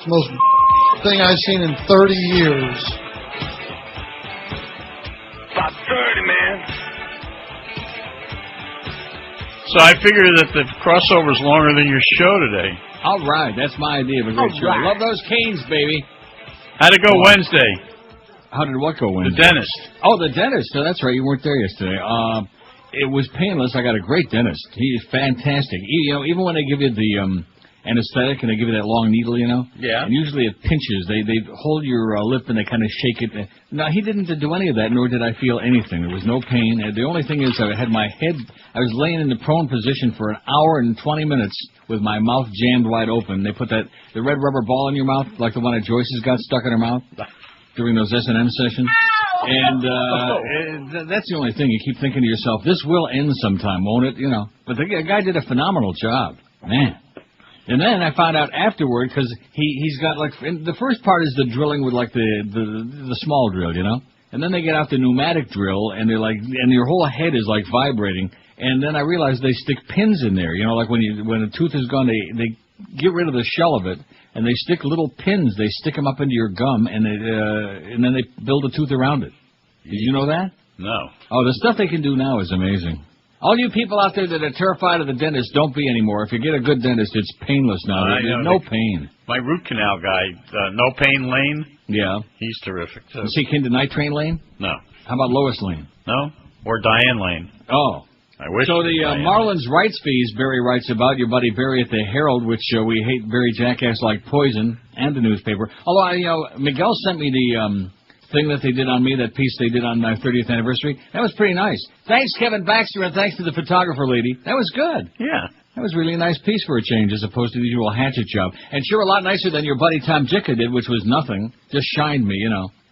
It's the most thing I've seen in 30 years. About 30, man. So I figure that the crossover's longer than your show today. All right, that's my idea of a great show. Right. Love those Canes, baby. How'd it go Wednesday? How did what go Wednesday? The dentist. Oh, the dentist. No, that's right. You weren't there yesterday. It was painless. I got a great dentist. He is fantastic. Even when they give you the anesthetic and they give you that long needle, Yeah. and usually it pinches. They hold your lip and they kind of shake it. No, he didn't do any of that, nor did I feel anything. There was no pain. The only thing is I had my head, I was laying in the prone position for an hour and 20 minutes with my mouth jammed wide open. They put the red rubber ball in your mouth, like the one that Joyce's got stuck in her mouth during those S&M sessions. And that's the only thing. You keep thinking to yourself, this will end sometime, won't it? But the guy did a phenomenal job. Man. And then I found out afterward, because he's got, the first part is the drilling with, the small drill, And then they get out the pneumatic drill, and and your whole head is, vibrating. And then I realized they stick pins in there, when a tooth is gone, they get rid of the shell of it, and they stick little pins. They stick them up into your gum, and then they build a tooth around it. Did you know that? No. Oh, the stuff they can do now is amazing. All you people out there that are terrified of the dentist, don't be anymore. If you get a good dentist, it's painless now. There's no pain. My root canal guy, No Pain Lane. Yeah. He's terrific, too. Is he kin to Night Train Lane? No. How about Lois Lane? No? Or Diane Lane. Oh. I wish. So the Marlins rights fees Barry writes about, your buddy Barry at the Herald, which we hate Barry Jackass like poison, and the newspaper. Although, Miguel sent me the thing that they did on me, that piece they did on my 30th anniversary. That was pretty nice. Thanks, Kevin Baxter, and thanks to the photographer lady. That was good. Yeah. That was really a nice piece for a change, as opposed to the usual hatchet job. And sure a lot nicer than your buddy Tom Jicka did, which was nothing. Just shined me,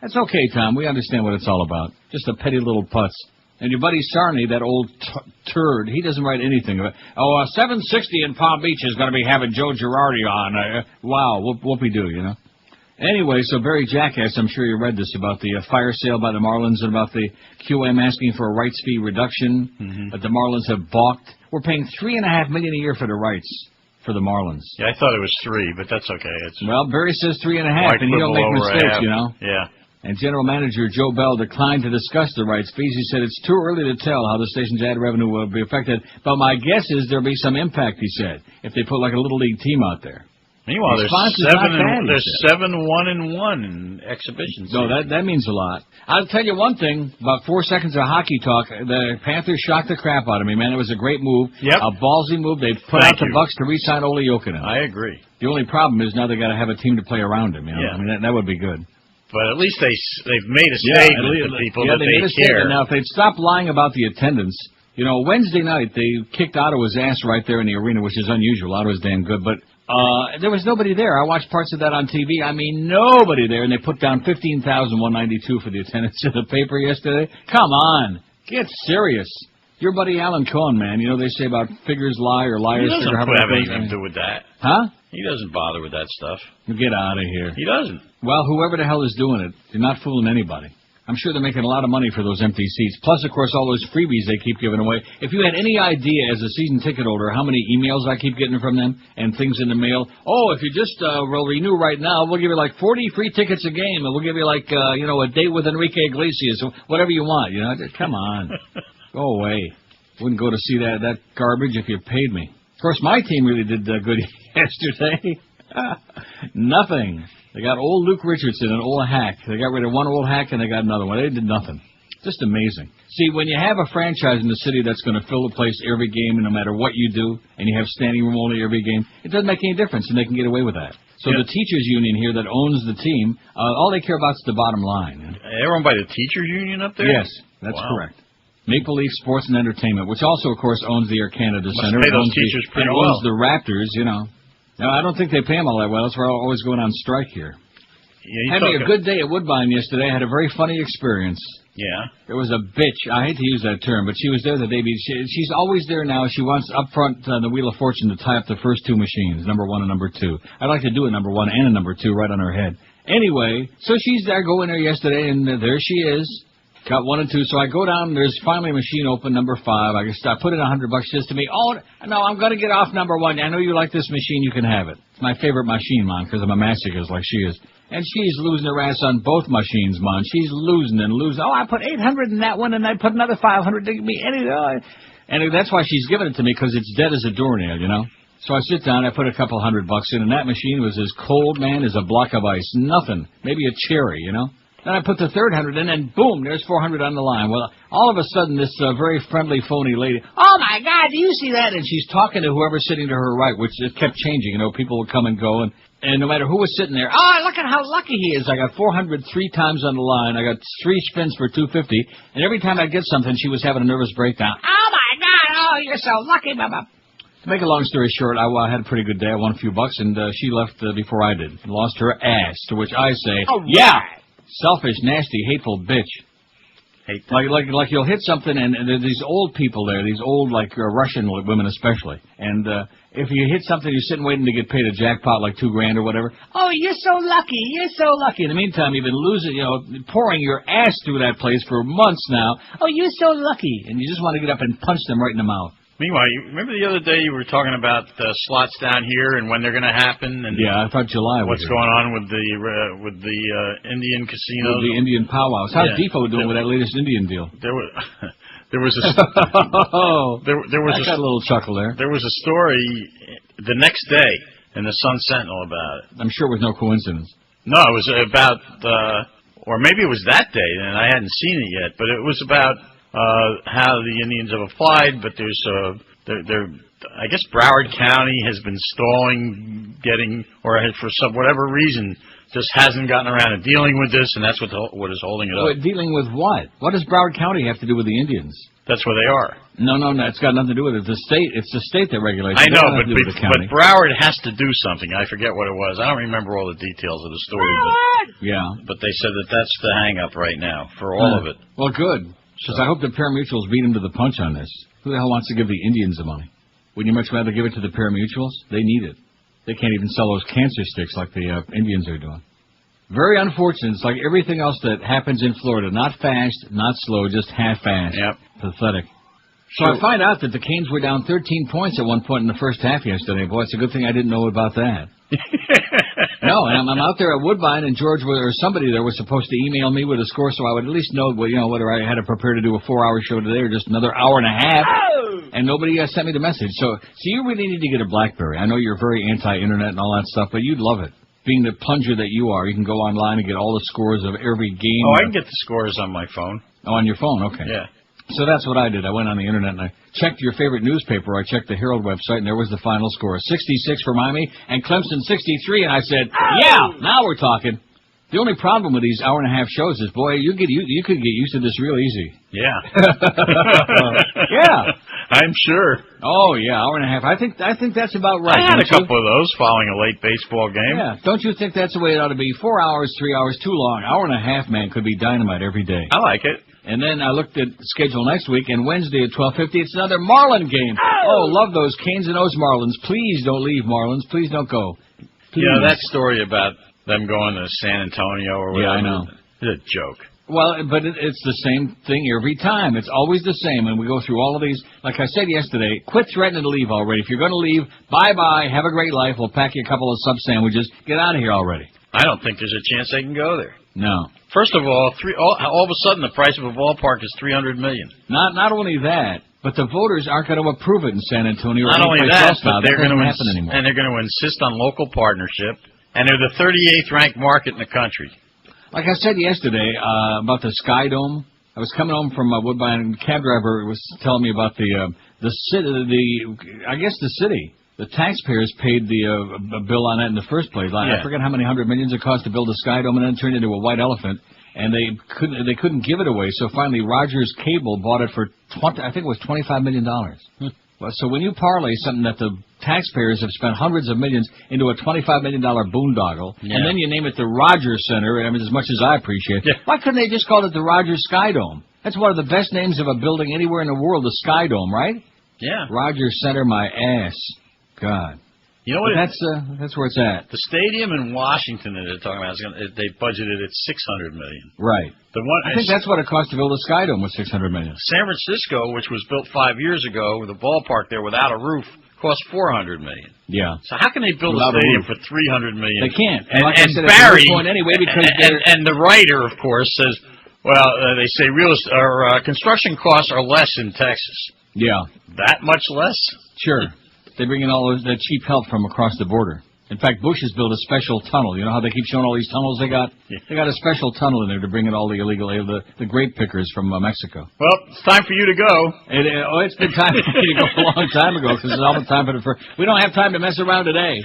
That's okay, Tom. We understand what it's all about. Just a petty little putz. And your buddy Sarney, that old turd, he doesn't write anything about 760 in Palm Beach is going to be having Joe Girardi on. Wow, whoopie-doo, Anyway, so Barry Jackass, I'm sure you read this about the fire sale by the Marlins and about the QM asking for a rights fee reduction, but the Marlins have balked. We're paying $3.5 million a year for the rights for the Marlins. Yeah, I thought it was 3, but that's okay. Well, Barry says 3.5, and he don't make mistakes, Yeah. And General Manager Joe Bell declined to discuss the rights fees. He said it's too early to tell how the station's ad revenue will be affected, but my guess is there'll be some impact, he said, if they put a Little League team out there. Meanwhile, there's 7-1-1 in exhibitions. No, that means a lot. I'll tell you one thing, about 4 seconds of hockey talk, the Panthers shocked the crap out of me, man. It was a great move. Yep. A ballsy move. They put out the Bucks to re-sign Ole Jokinen. I agree. The only problem is now they got to have a team to play around him, Yeah. I mean, that would be good. But at least they've made a statement to people that they care. Now, if they'd stop lying about the attendance, Wednesday night they kicked Ottawa's ass right there in the arena, which is unusual. Ottawa's damn good, but there was nobody there. I watched parts of that on TV. I mean, nobody there, and they put down 15,192 for the attendance in the paper yesterday. Come on, get serious. Your buddy Alan Cohen, man. They say about figures lie or liars. He doesn't have anything to do with that. Huh? He doesn't bother with that stuff. Get out of here. He doesn't. Well, whoever the hell is doing it, they're not fooling anybody. I'm sure they're making a lot of money for those empty seats. Plus, of course, all those freebies they keep giving away. If you had any idea as a season ticket holder how many emails I keep getting from them and things in the mail, if you just will renew right now, we'll give you 40 free tickets a game, and we'll give you a date with Enrique Iglesias, whatever you want. Come on, go away. Wouldn't go to see that garbage if you paid me. Of course, my team really did good yesterday. Nothing. They got old Luke Richardson, an old hack. They got rid of one old hack, and they got another one. They did nothing. Just amazing. See, when you have a franchise in the city that's going to fill the place every game, and no matter what you do, and you have standing room only every game, it doesn't make any difference, and they can get away with that. So the teachers' union here that owns the team, all they care about is the bottom line. Everyone by the teachers' union up there? Yes, that's correct. Maple Leaf Sports and Entertainment, which also, of course, owns the Air Canada Center. Must pay those teachers pretty well. Owns the Raptors, No, I don't think they pay them all that well. That's why we're always going on strike here. Yeah, had me a good day at Woodbine yesterday. I had a very funny experience. Yeah. There was a bitch. I hate to use that term, but she was there the day before. She's always there now. She wants up front the Wheel of Fortune to tie up the first two machines, number 1 and number 2. I'd like to do a number 1 and a number 2 right on her head. Anyway, so she's there, go in there yesterday, and there she is. Got 1 and 2, so I go down, there's finally a machine open, number 5. I put in $100. She says to me, oh, no, I'm going to get off number 1. I know you like this machine, you can have it. It's my favorite machine, Mom, because I'm a masochist like she is. And she's losing her ass on both machines, Mom. She's losing and losing. Oh, I put 800 in that one, and I put another 500 to give me any. And that's why she's giving it to me, because it's dead as a doornail, you know. So I sit down, I put a couple $100 in, and that machine was as cold, man, as a block of ice. Nothing. Maybe a cherry, you know. Then I put the third 100 in, and boom, there's 400 on the line. Well, all of a sudden, this very friendly, phony lady, oh, my God, do you see that? And she's talking to whoever's sitting to her right, which it kept changing. You know, people would come and go, and no matter who was sitting there, oh, look at how lucky he is. I got 400 3 times on the line. I got 3 spins for $250, and every time I get something, she was having a nervous breakdown. Oh, my God, oh, you're so lucky, Mama. To make a long story short, I had a pretty good day. I won a few bucks, and she left before I did. Lost her ass, to which I say, yeah. Selfish, nasty, hateful bitch. Like you'll hit something, and there's these old people there, these old, Russian women especially. And if you hit something, you're sitting waiting to get paid a jackpot, like $2,000 or whatever. Oh, you're so lucky, you're so lucky. In the meantime, you've been losing, pouring your ass through that place for months now. Oh, you're so lucky. And you just want to get up and punch them right in the mouth. Meanwhile, you remember the other day you were talking about slots down here and when they're going to happen? And yeah, I thought July. What's going on with the Indian casinos? With the Indian powwows. How's Defo doing with that latest Indian deal? There was a I got a little chuckle there. There was a story the next day in the Sun Sentinel about it. I'm sure it was no coincidence. No, it was about or maybe it was that day and I hadn't seen it yet, but it was about how the Indians have applied, but there's I guess Broward County has been stalling for whatever reason just hasn't gotten around to dealing with this, and that's what is holding it up. Dealing with what? What does Broward County have to do with the Indians? That's where they are. No, it's got nothing to do with it. It's the state that regulates. I know, but Broward has to do something. I forget what it was. I don't remember all the details of the story. But they said that's the hang-up right now for all of it. Well, good. Because I hope the pari-mutuals beat him to the punch on this. Who the hell wants to give the Indians the money? Wouldn't you much rather give it to the pari-mutuals? They need it. They can't even sell those cancer sticks like the Indians are doing. Very unfortunate. It's like everything else that happens in Florida. Not fast, not slow, just half-fast. Yep. Pathetic. So I find out that the Canes were down 13 points at one point in the first half yesterday. Boy, it's a good thing I didn't know about that. No, and I'm out there at Woodbine, and George or somebody there was supposed to email me with a score, so I would at least know, whether I had to prepare to do a 4-hour show today or just another hour and a half. Oh! And nobody sent me the message. So you really need to get a BlackBerry. I know you're very anti-internet and all that stuff, but you'd love it. Being the plunger that you are, you can go online and get all the scores of every game. Oh, I can get the scores on my phone. Oh, on your phone? Okay. Yeah. So that's what I did. I went on the internet and I checked your favorite newspaper. I checked the Herald website, and there was the final score. 66 for Miami and Clemson 63, and I said, yeah, now we're talking. The only problem with these hour-and-a-half shows is, boy, you could get used to this real easy. Yeah. Yeah. I'm sure. Oh, yeah, hour and a half. I think that's about right. I had a couple of those following a late baseball game. Yeah. Don't you think that's the way it ought to be? 4 hours, 3 hours, too long. Hour and a half, man, could be dynamite every day. I like it. And then I looked at the schedule next week, and Wednesday at 12:50, it's another Marlin game. Oh, love those Canes and those Marlins. Please don't leave, Marlins. Please don't go. Please. You know, that story about them going to San Antonio or whatever. Yeah, I know. It's a joke. Well, but it's the same thing every time. It's always the same, and we go through all of these. Like I said yesterday, quit threatening to leave already. If you're going to leave, bye-bye, have a great life. We'll pack you a couple of sub sandwiches. Get out of here already. I don't think there's a chance they can go there. No. First of all, all of a sudden the price of a ballpark is $300 million. Not only that, but the voters aren't going to approve it in San Antonio. Not only that, but they're going to happen anymore. And they're going to insist on local partnership. And they're the 38th ranked market in the country. Like I said yesterday about the Sky Dome, I was coming home from Woodbine, and the cab driver was telling me about the city. The taxpayers paid the bill on that in the first place. I forget how many $100 million it cost to build a Sky Dome, and then it turned into a white elephant. And they couldn't give it away, so finally Rogers Cable bought it for $25 million. Well, so when you parlay something that the taxpayers have spent hundreds of millions into a $25 million boondoggle, and then you name it the Rogers Center, I mean, as much as I appreciate it, why couldn't they just call it the Rogers Sky Dome? That's one of the best names of a building anywhere in the world, the Sky Dome, right? Yeah. Rogers Center, my ass. God. You know what? That's where it's at. The stadium in Washington that they're talking about, they budgeted at $600 million. Right. I think that's what it cost to build a Sky Dome with $600 million. San Francisco, which was built 5 years ago, the ballpark there without a roof, cost $400 million. Yeah. So how can they build a stadium for $300 million? They can't. And Barry, anyway, because and the writer, of course, says, well, they say construction costs are less in Texas. Yeah. That much less? Sure. They bring in all that cheap help from across the border. In fact, Bush has built a special tunnel. You know how they keep showing all these tunnels they got? Yeah. They got a special tunnel in there to bring in all the illegal, the grape pickers from Mexico. Well, it's time for you to go. It's been time for me to go a long time ago because it's almost time for we don't have time to mess around today.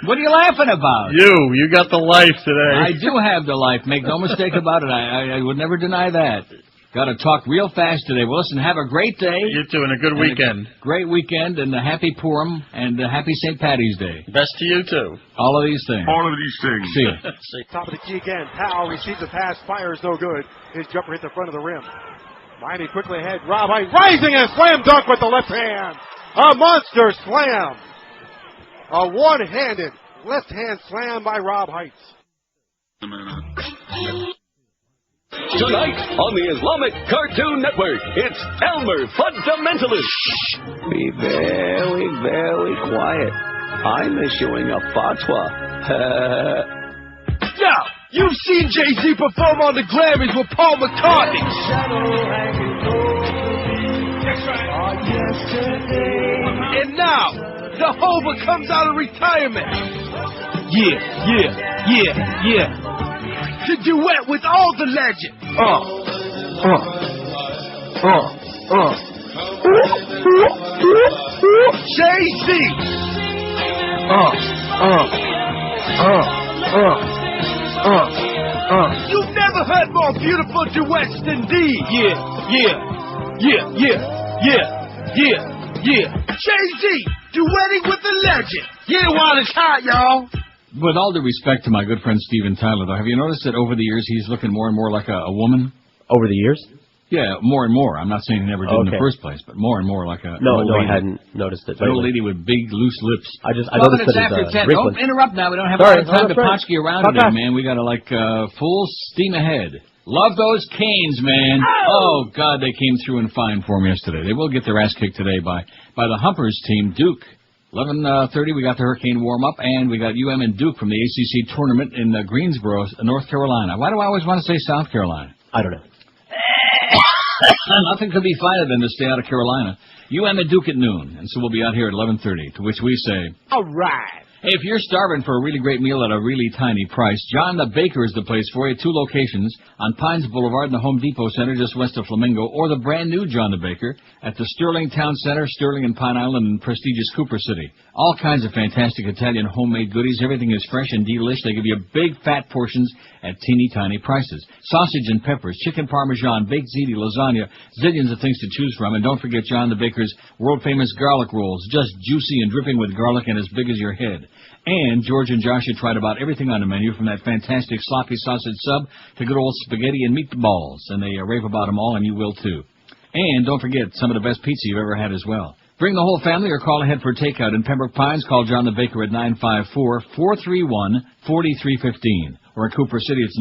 What are you laughing about? You got the life today. I do have the life. Make no mistake about it. I would never deny that. Got to talk real fast today. Well, listen, have a great day. You too, and a good weekend. Great weekend, and a happy Purim, and a happy St. Patty's Day. Best to you, too. All of these things. See you. Top of the key again. Powell receives a pass, fires no good. His jumper hit the front of the rim. Miami quickly ahead. Rob Height rising and slam dunk with the left hand. A monster slam. A one-handed left-hand slam by Rob Height. Tonight on the Islamic Cartoon Network, it's Elmer Fundamentalist. Be very, very quiet. I'm issuing a fatwa. Now, you've seen Jay-Z perform on the Grammys with Paul McCartney. That's right. And now, Jehovah comes out of retirement. Yeah. To duet with all the legends. Jay-Z. You've never heard more beautiful duets than these. Yeah. Jay-Z, duetting with the legend. Yeah, while it's hot, y'all. With all due respect to my good friend Steven Tyler, though, have you noticed that over the years he's looking more and more like a woman? Over the years? Yeah, more and more. I'm not saying he never did in the first place, but more and more like a No, I hadn't noticed it. An old lady with big, loose lips. I noticed it after 10. wrinkly. Don't interrupt now. We don't have a lot of time to potchkey around today, man. We got to, full steam ahead. Love those Canes, man. Oh, God, they came through in fine form yesterday. They will get their ass kicked today by the Humpers team, Duke. 11:30, we got the Hurricane warm-up, and we got UM and Duke from the ACC tournament in Greensboro, North Carolina. Why do I always want to say South Carolina? I don't know. Nothing could be finer than to stay out of Carolina. UM and Duke at noon, and so we'll be out here at 11:30, to which we say, all right. Hey, if you're starving for a really great meal at a really tiny price, John the Baker is the place for you. 2 locations on Pines Boulevard in the Home Depot Center just west of Flamingo, or the brand new John the Baker at the Sterling Town Center, Sterling and Pine Island, and prestigious Cooper City. All kinds of fantastic Italian homemade goodies. Everything is fresh and delish. They give you big fat portions at teeny tiny prices. Sausage and peppers, chicken parmesan, baked ziti, lasagna, zillions of things to choose from. And don't forget John the Baker's world famous garlic rolls, just juicy and dripping with garlic and as big as your head. And George and Josh have tried about everything on the menu, from that fantastic sloppy sausage sub to good old spaghetti and meatballs. And they rave about them all, and you will too. And don't forget some of the best pizza you've ever had as well. Bring the whole family or call ahead for takeout. In Pembroke Pines, call John the Baker at 954-431-4315. Or in Cooper City, it's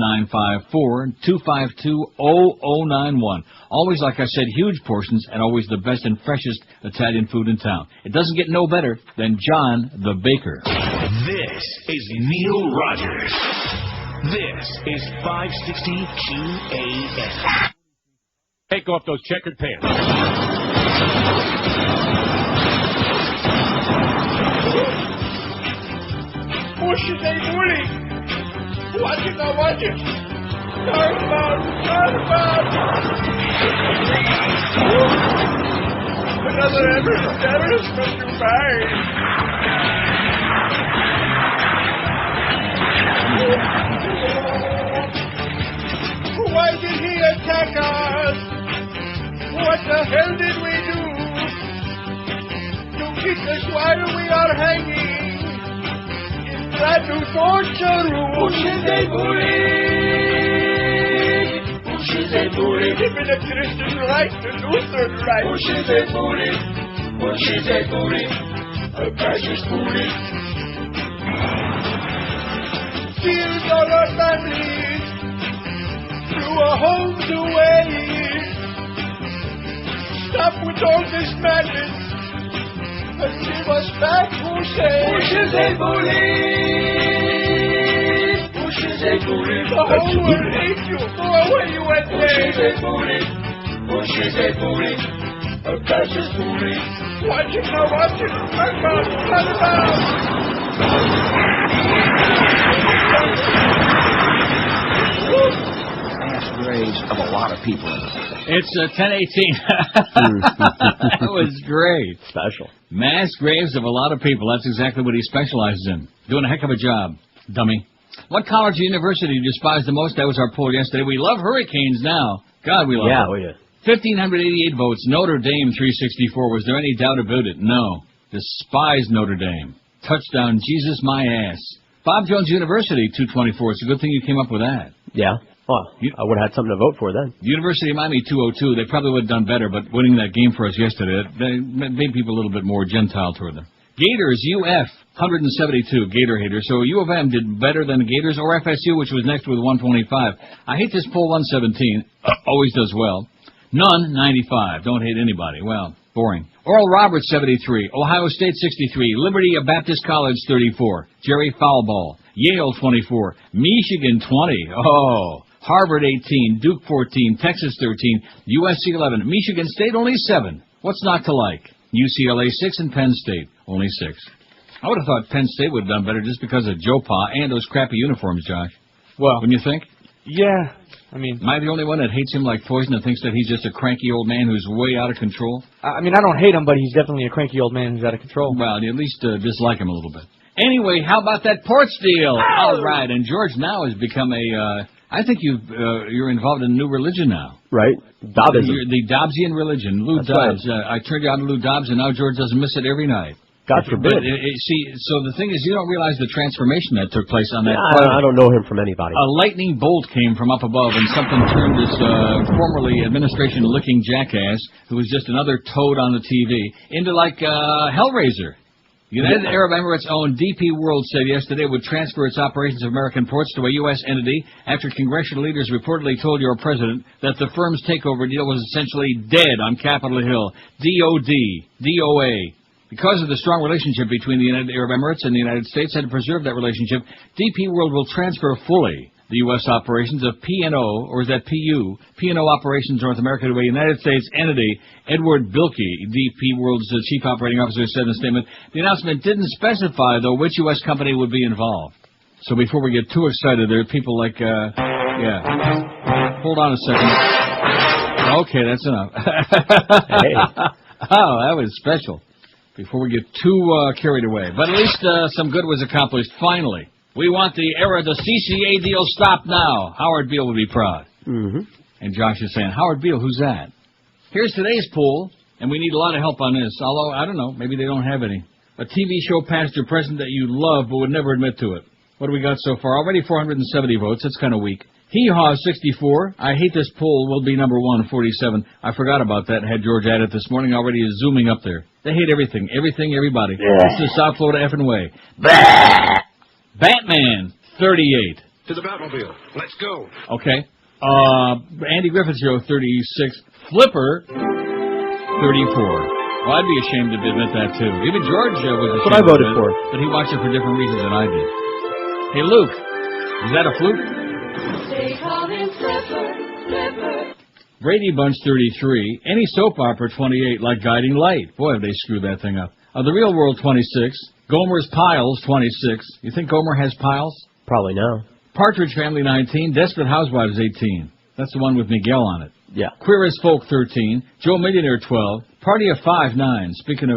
954-252-0091. Always, like I said, huge portions and always the best and freshest Italian food in town. It doesn't get no better than John the Baker. This is Neil Rogers. This is 560 QAM. Take off those checkered pants. Push it, they bully. Watch it now, watch it. Turn about. Another Everest from Dubai. Why did he attack us? What the hell did we do to keep us while we are hanging in that new torture room? Even the Christian right, the Lutheran right. a precious booty. Shield all our families through our homes away. Stop with all this madness and give us back Bushes. Bushes a booty. Bushes a booty. The whole world hates you. Go away, you wet Bushes a booty. Bushes a booty. A precious booty. Watch it now, watch it. Cut it out. Mass graves of a lot of people. It's 10:18. That was great. Special. Mass graves of a lot of people. That's exactly what he specializes in. Doing a heck of a job, dummy. What college or university do you despise the most? That was our poll yesterday. We love hurricanes now. God, we love them. Oh, yeah. 1,588 votes. Notre Dame 364. Was there any doubt about it? No. Despise Notre Dame. Touchdown, Jesus my ass. Bob Jones University 224. It's a good thing you came up with that. Yeah. Well, I would have had something to vote for then. University of Miami 202. They probably would have done better, but winning that game for us yesterday, they made people a little bit more Gentile toward them. Gators UF 172. Gator haters. So U of M did better than the Gators, or FSU, which was next with 125. I hate this poll 117. Always does well. None 95. Don't hate anybody. Well, boring. Oral Roberts 73. Ohio State 63. Liberty Baptist College 34. Jerry Foulball. Yale 24. Michigan 20. Oh. Harvard 18, Duke 14, Texas 13, USC 11, Michigan State only 7. What's not to like? UCLA 6 and Penn State only 6. I would have thought Penn State would have done better just because of Joe Pa and those crappy uniforms, Josh. Well, wouldn't you think? Yeah. I mean, am I the only one that hates him like poison and thinks that he's just a cranky old man who's way out of control? I mean, I don't hate him, but he's definitely a cranky old man who's out of control. Well, you at least dislike him a little bit. Anyway, how about that ports deal? All right, and George now has become a... I think you're involved in a new religion now. Right. Dobbism. The Dobbsian religion. Lou Dobbs. Right. I turned you on to Lou Dobbs, and now George doesn't miss it every night. God forbid. But, see, so the thing is, you don't realize the transformation that took place on that. I don't know him from anybody. A lightning bolt came from up above, and something turned this formerly administration-licking jackass, who was just another toad on the TV, into like Hellraiser. United Arab Emirates owned DP World said yesterday it would transfer its operations of American ports to a U.S. entity after congressional leaders reportedly told your president that the firm's takeover deal was essentially dead on Capitol Hill. DOA. Because of the strong relationship between the United Arab Emirates and the United States and to preserve that relationship, DP World will transfer fully the U.S. operations of P&O, or is that PU? P&O Operations North America to a United States entity. Edward Bilkey, DP World's chief operating officer, said in a statement. The announcement didn't specify, though, which U.S. company would be involved. So before we get too excited, there are people like, hold on a second. Okay, that's enough. Hey. Oh, that was special. Before we get too carried away. But at least some good was accomplished, finally. We want the era, the CCA deal stopped now. Howard Beale would be proud. Mm-hmm. And Josh is saying, Howard Beale, who's that? Here's today's poll, and we need a lot of help on this. Although, I don't know, maybe they don't have any. A TV show past or present that you love but would never admit to it. What do we got so far? Already 470 votes. That's kind of weak. Hee-Haw 64. I hate this poll will be number 1, 47. I forgot about that. Had George at it this morning. Already is zooming up there. They hate everything. Everything, everybody. It's the South Florida effing way. Batman 38. To the Batmobile. Let's go. Okay. Andy Griffith Show 36. Flipper 34. Well, I'd be ashamed to admit that too. Even George was ashamed. That's what I voted for. But he watched it for different reasons than I did. Hey, Luke, is that a fluke? They call him Flipper. Brady Bunch 33. Any soap opera 28, like Guiding Light. Boy, have they screwed that thing up. The Real World 26. Gomer's Piles 26. You think Gomer has piles? Probably no. Partridge Family 19. Desperate Housewives 18. That's the one with Miguel on it. Yeah. Queer as Folk 13. Joe Millionaire 12. Party of 5 9. Speaking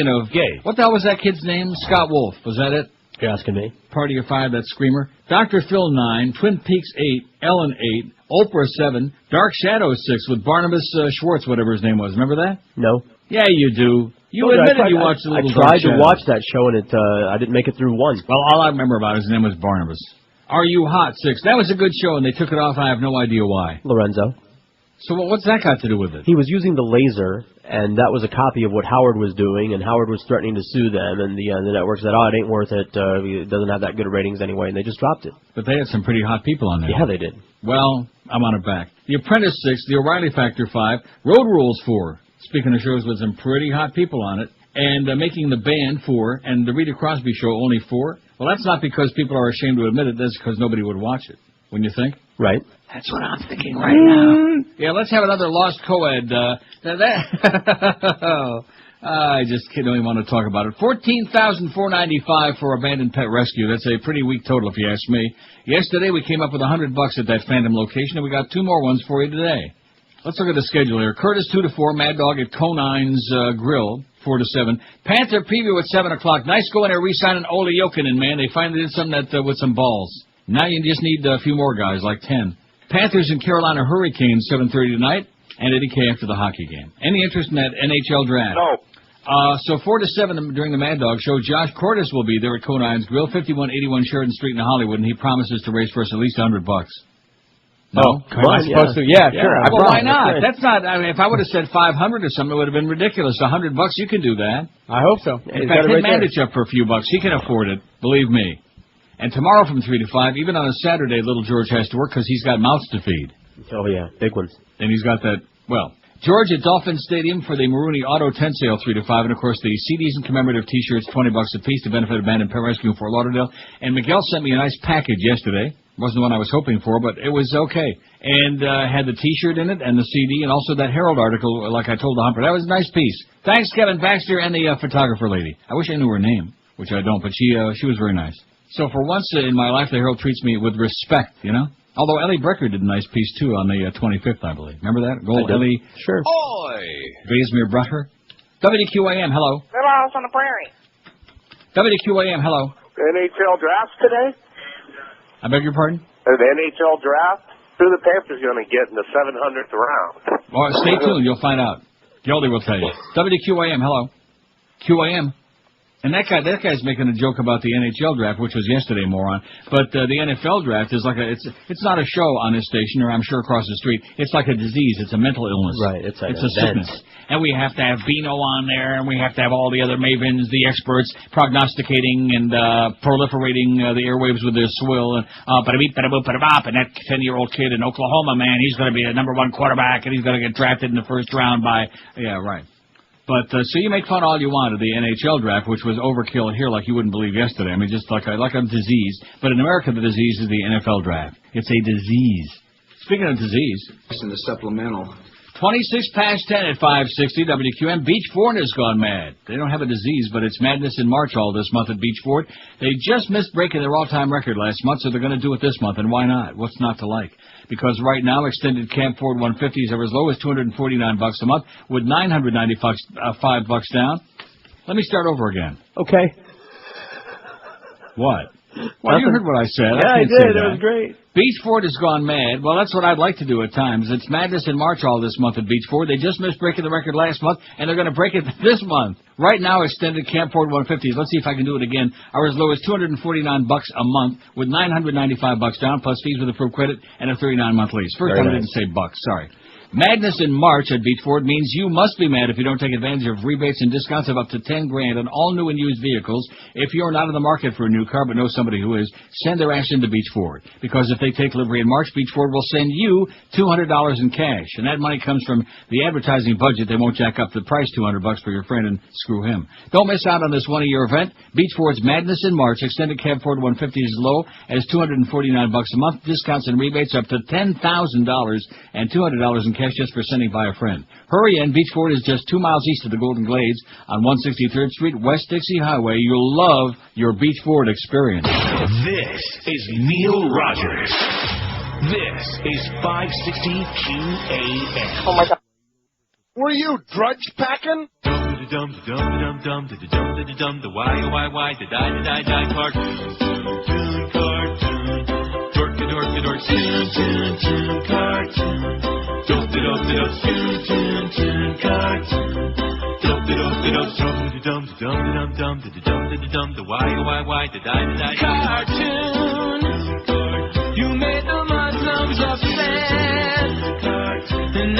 of gay. What the hell was that kid's name? Scott Wolf. Was that it? You're asking me. Party of 5, that screamer. Dr. Phil 9. Twin Peaks 8. Ellen 8. Oprah 7. Dark Shadows 6 with Barnabas Schwartz, whatever his name was. Remember that? No. Yeah, you do. You admitted you watched a little I tried to watch that show, and I didn't make it through one. Well, all I remember about his name was Barnabas. Are You Hot 6. That was a good show, and they took it off. I have no idea why. Lorenzo. So what's that got to do with it? He was using the laser, and that was a copy of what Howard was doing, and Howard was threatening to sue them, and the network said, it ain't worth it. It doesn't have that good ratings anyway, and they just dropped it. But they had some pretty hot people on there. Yeah, they did. Well, I'm on it back. The Apprentice 6, The O'Reilly Factor 5, Road Rules 4. Speaking of shows with some pretty hot people on it, and Making the Band 4, and The Rita Crosby Show only 4. Well, that's not because people are ashamed to admit it. That's because nobody would watch it. Wouldn't you think? Right. That's what I'm thinking right now. Yeah, let's have another Lost Co-Ed. I just don't even want to talk about it. $14,495 for abandoned pet rescue. That's a pretty weak total, if you ask me. Yesterday, we came up with $100 at that Phantom location, and we got 2 more ones for you today. Let's look at the schedule here. Curtis 2 to 4, Mad Dog at Conine's Grill 4 to 7. Panther preview at 7 o'clock. Nice going there, re-signing Ole Jokinen, man. They finally did something that with some balls. Now you just need a few more guys, like 10. Panthers and Carolina Hurricanes 7:30 tonight, and Eddie K after the hockey game. Any interest in that NHL draft? No. So 4 to 7 during the Mad Dog show. Josh Cordes will be there at Conine's Grill, 5181 Sheridan Street in Hollywood, and he promises to raise for us at least $100. No, am I supposed to? Yeah, sure. Well, why not? That's not. I mean, if I would have said 500 or something, it would have been ridiculous. $100, you can do that. I hope so. In fact, hit Mandich up for a few bucks. He can afford it. Believe me. And tomorrow from 3 to 5, even on a Saturday, little George has to work because he's got mouths to feed. Oh, yeah, big ones. And he's got that, well, George at Dolphin Stadium for the Marooney Auto tent sale 3 to 5. And, of course, the CDs and commemorative T-shirts, $20 a piece to benefit Abandoned Pet Rescue in Fort Lauderdale. And Miguel sent me a nice package yesterday. Wasn't the one I was hoping for, but it was okay. And had the T-shirt in it and the CD and also that Herald article, like I told the Humper. That was a nice piece. Thanks, Kevin Baxter and the photographer lady. I wish I knew her name, which I don't, but she was very nice. So for once in my life, the Herald treats me with respect, you know? Although Ellie Brecker did a nice piece, too, on the 25th, I believe. Remember that? Gold Ellie. Sure. Oi! Vaismere Brutter. WQAM, hello. Little House on the Prairie. WQAM, hello. NHL draft today? I beg your pardon? The NHL draft? Who the Panthers going to get in the 700th round? Well, stay tuned. You'll find out. Goldie will tell you. WQAM, hello. QAM. And that guy's making a joke about the NHL draft, which was yesterday, moron. But the NFL draft is like it's not a show on this station, or I'm sure across the street. It's like a disease. It's a mental illness. Right. It's a sickness. And we have to have Bino on there, and we have to have all the other mavens, the experts, prognosticating and proliferating the airwaves with their swill. And ba-da-beep, ba-da-boop, ba-da-bop. And that 10-year-old kid in Oklahoma, man, he's going to be a #1 quarterback, and he's going to get drafted in the first round by... Yeah, right. But, so you make fun all you want of the NHL draft, which was overkill here like you wouldn't believe yesterday. I mean, just like a disease. But in America, the disease is the NFL draft. It's a disease. Speaking of disease. In the supplemental. 26 past 10 at 560 WQM. Beachford has gone mad. They don't have a disease, but it's madness in March all this month at Beachford. They just missed breaking their all-time record last month, so they're going to do it this month. And why not? What's not to like? Because right now, extended Camp Ford 150s are as low as $249 a month, with $995 down. Let me start over again. Okay. What? Well, you heard what I said. Yeah, I did. That was great. Beachford has gone mad. Well, that's what I'd like to do at times. It's madness in March all this month at Beachford. They just missed breaking the record last month, and they're going to break it this month. Right now, extended Camp Ford 150s. Let's see if I can do it again. Are as low as $249 a month, with $995 down, plus fees with approved credit and a 39-month lease. First time I didn't say bucks. Sorry. Madness in March at Beachford means you must be mad if you don't take advantage of rebates and discounts of up to $10,000 on all new and used vehicles. If you're not in the market for a new car but know somebody who is, send their ass into Beachford. Because if they take delivery in March, Beachford will send you $200 in cash. And that money comes from the advertising budget. They won't jack up the price $200 for your friend and screw him. Don't miss out on this one-of-year event. Beachford's Madness in March. Extended Cab Ford 150 is low as $249 a month. Discounts and rebates up to $10,000 and $200 in cash just for sending by a friend. Hurry in. Beachford is just 2 miles east of the Golden Glades on 163rd Street, West Dixie Highway. You'll love your Beachford experience. This is Neil Rogers. This is 560 QAM. Oh my God. Were you drudge packing? The why, the die, cartoon, cartoon, cartoon. The why, the die, cartoon. You made the Muslims upset. And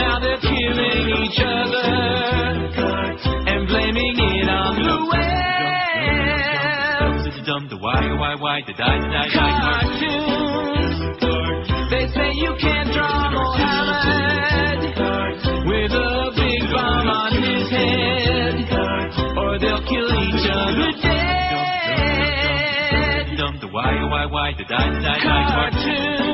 Cartoons. They say you can't draw Moe Howard with a big bomb on his head, or they'll kill each other dead. Cartoons.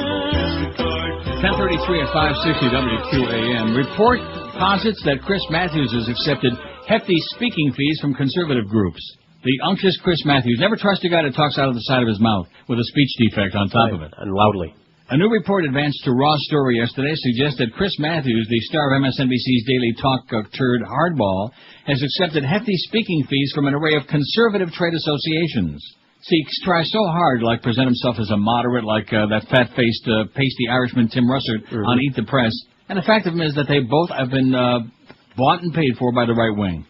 10:33 at 560 WQAM. Report posits that Chris Matthews has accepted hefty speaking fees from conservative groups. The unctuous Chris Matthews. Never trust a guy that talks out of the side of his mouth with a speech defect on top of it. And loudly. A new report advanced to Raw Story yesterday suggests that Chris Matthews, the star of MSNBC's daily talk turd Hardball, has accepted hefty speaking fees from an array of conservative trade associations. See, he tries so hard, like present himself as a moderate, like that fat-faced, pasty Irishman Tim Russert on Eat the Press. And the fact of it is that they both have been bought and paid for by the right wing.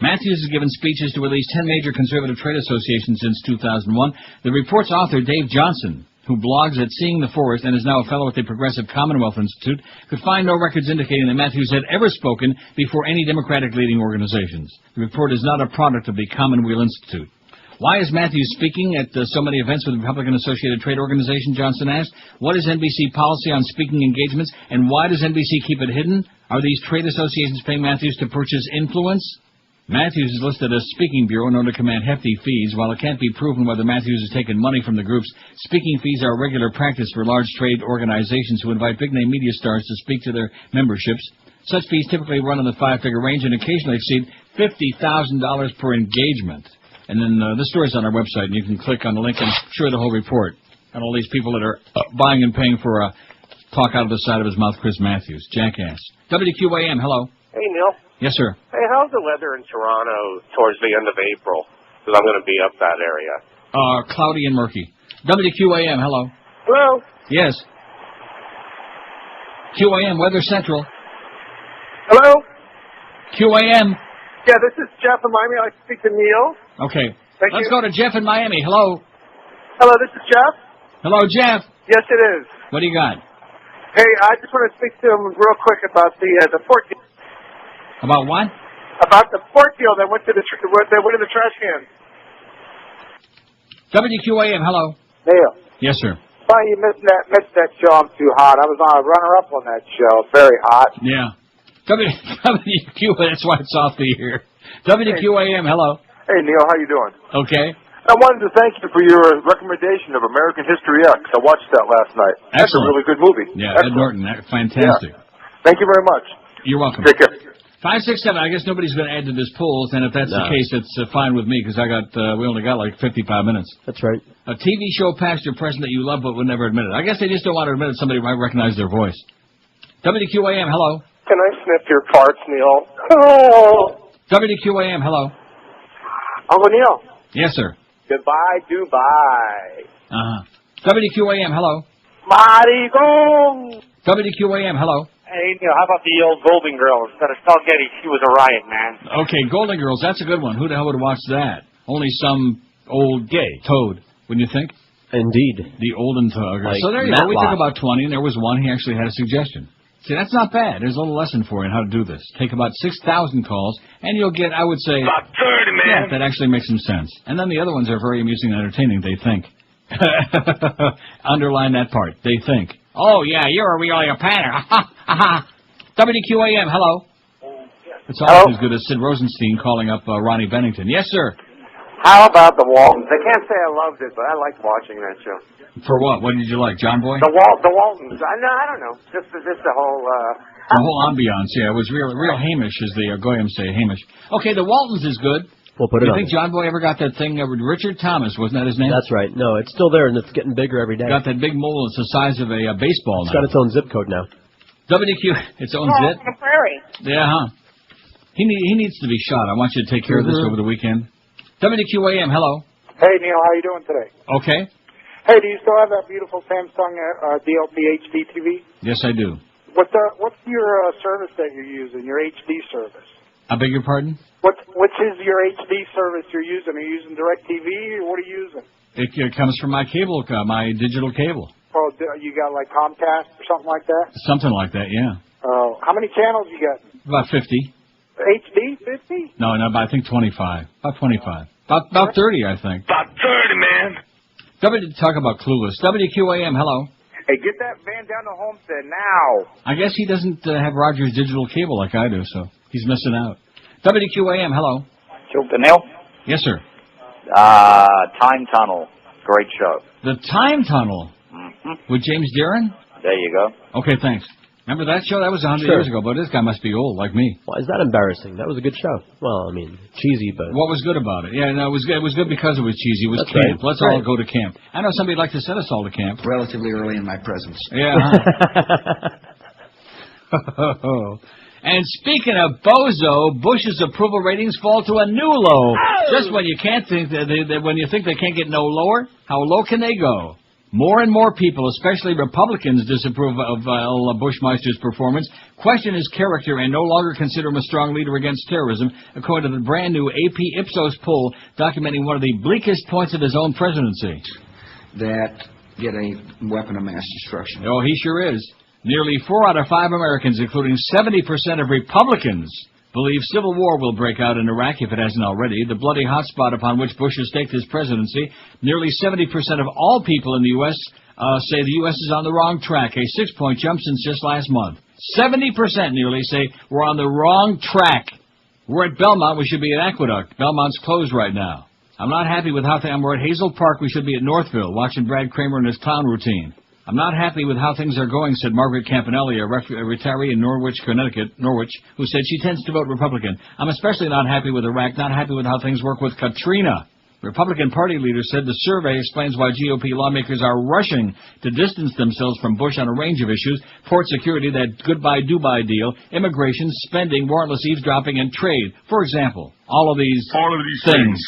Matthews has given speeches to at least 10 major conservative trade associations since 2001. The report's author, Dave Johnson, who blogs at Seeing the Forest and is now a fellow at the Progressive Commonwealth Institute, could find no records indicating that Matthews had ever spoken before any Democratic leading organizations. The report is not a product of the Commonweal Institute. Why is Matthews speaking at so many events with the Republican Associated Trade Organization, Johnson asked? What is NBC policy on speaking engagements, and why does NBC keep it hidden? Are these trade associations paying Matthews to purchase influence? Matthews is listed as speaking bureau known to command hefty fees. While it can't be proven whether Matthews has taken money from the groups, speaking fees are a regular practice for large trade organizations who invite big-name media stars to speak to their memberships. Such fees typically run in the five-figure range and occasionally exceed $50,000 per engagement. And then this story's on our website, and you can click on the link and share the whole report on all these people that are buying and paying for talk out of the side of his mouth, Chris Matthews. Jackass. WQAM, hello. Hey, Neil. Yes, sir. Hey, how's the weather in Toronto towards the end of April? Because I'm going to be up that area. Cloudy and murky. WQAM, hello. Hello. Yes. QAM, Weather Central. Hello. QAM. Yeah, this is Jeff in Miami. I'd like to speak to Neil. Okay. Thank Let's you. go to Jeff in Miami. Hello. Hello, this is Jeff. Hello, Jeff. Yes, it is. What do you got? Hey, I just want to speak to him real quick about the port deal. About what? About the port deal that went to the trash can. WQAM, hello. Neil. Yes, sir. Why you missed that show? I'm Too Hot. I was on a runner-up on that show. Very hot. Yeah. WQAM, that's why it's off the air. WQAM, hello. Hey, Neil, how you doing? Okay. I wanted to thank you for your recommendation of American History X. I watched that last night. That's a really good movie. Yeah, Ed Norton, fantastic. Yeah. Thank you very much. You're welcome. Take care. 567. I guess nobody's going to add to this poll, and if that's the case, it's fine with me because we only got like 55 minutes. That's right. A TV show past your present that you love but would never admit it. I guess they just don't want to admit it. Somebody might recognize their voice. WQAM, hello. Can I sniff your farts, Neil? Oh. WQAM, hello. Uncle Neil. Yes, sir. Goodbye, Dubai. WQAM, hello. Mighty Gong. WQAM, hello. Hey, Neil, how about the old Golden Girls? Instead of spaghetti, she was a riot, man. Okay, Golden Girls, that's a good one. Who the hell would watch that? Only some old toad, wouldn't you think? Indeed. The olden toad. Like so there you go. We took Matlock. about 20, and there was one. He actually had a suggestion. See, that's not bad. There's a little lesson for you on how to do this. Take about 6,000 calls, and you'll get, I would say... About 30, man. Yeah, that actually makes some sense. And then the other ones are very amusing and entertaining, they think. Underline that part. They think. Oh, yeah, you're really a patter. WQAM, hello. It's almost as good as Sid Rosenstein calling up Ronnie Bennington. Yes, sir. How about the Waltons? I can't say I loved it, but I liked watching that show. For what? What did you like, John Boy? The Waltons. I don't know. Just the whole... The whole ambiance, yeah. It was real Hamish, as the Goyams say, Hamish. Okay, the Waltons is good. We'll put it you on. think John Boy ever got that thing? Richard Thomas, wasn't that his name? That's right. No, it's still there, and it's getting bigger every day. Got that big mole. It's the size of a baseball It's now. got its own zip code now. Its own zip? On the prairie. Yeah, huh? He needs to be shot. I want you to take care of this over the weekend. WQAM, hello. Hey, Neil, how you doing today? Okay. Hey, do you still have that beautiful Samsung DLP HD TV? Yes, I do. What's your service that you're using, your HD service? I beg your pardon? Which is your HD service you're using? Are you using DirecTV, or what are you using? It comes from my cable, my digital cable. Oh, you got like Comcast or something like that? Something like that, yeah. Oh, how many channels you got? About 50. HD, 50? No, I think 25. About 25. About 30, I think. About 30, man. Talk about clueless. WQAM, hello. Hey, get that van down to Homestead now. I guess he doesn't have Rogers digital cable like I do, so he's missing out. WQAM, hello. Joe Donnell? Yes, sir. Time Tunnel. Great show. The Time Tunnel. With James Deeren? There you go. Okay, thanks. Remember that show? That was 100 years ago, but this guy must be old, like me. Why is that embarrassing? That was a good show. Well, I mean, cheesy, but... What was good about it? Yeah, no, it was good because it was cheesy. It was That's camp. right. Let's all go to camp. I know somebody'd like to send us all to camp. Relatively early in my presence. Yeah. And speaking of bozo, Bush's approval ratings fall to a new low. Just when you can't think when you think they can't get no lower, how low can they go? More and more people, especially Republicans, disapprove of Bushmeister's performance, question his character, and no longer consider him a strong leader against terrorism, according to the brand new AP Ipsos poll documenting one of the bleakest points of his own presidency. That get a weapon of mass destruction. Oh, he sure is. Nearly 4 out of 5 Americans, including 70% of Republicans, believe civil war will break out in Iraq if it hasn't already, the bloody hotspot upon which Bush has staked his presidency. Nearly 70% of all people in the U.S. Say the U.S. is on the wrong track, a 6-point jump since just last month. 70% nearly say we're on the wrong track. We're at Belmont, we should be at Aqueduct. Belmont's closed right now. I'm not happy with how we're at Hazel Park, we should be at Northville, watching Brad Kramer and his clown routine. I'm not happy with how things are going, said Margaret Campanelli, a retiree in Norwich, who said she tends to vote Republican. I'm especially not happy with Iraq, not happy with how things work with Katrina. Republican Party leader said the survey explains why GOP lawmakers are rushing to distance themselves from Bush on a range of issues: port security, that goodbye Dubai deal, immigration, spending, warrantless eavesdropping, and trade. For example, all of these things.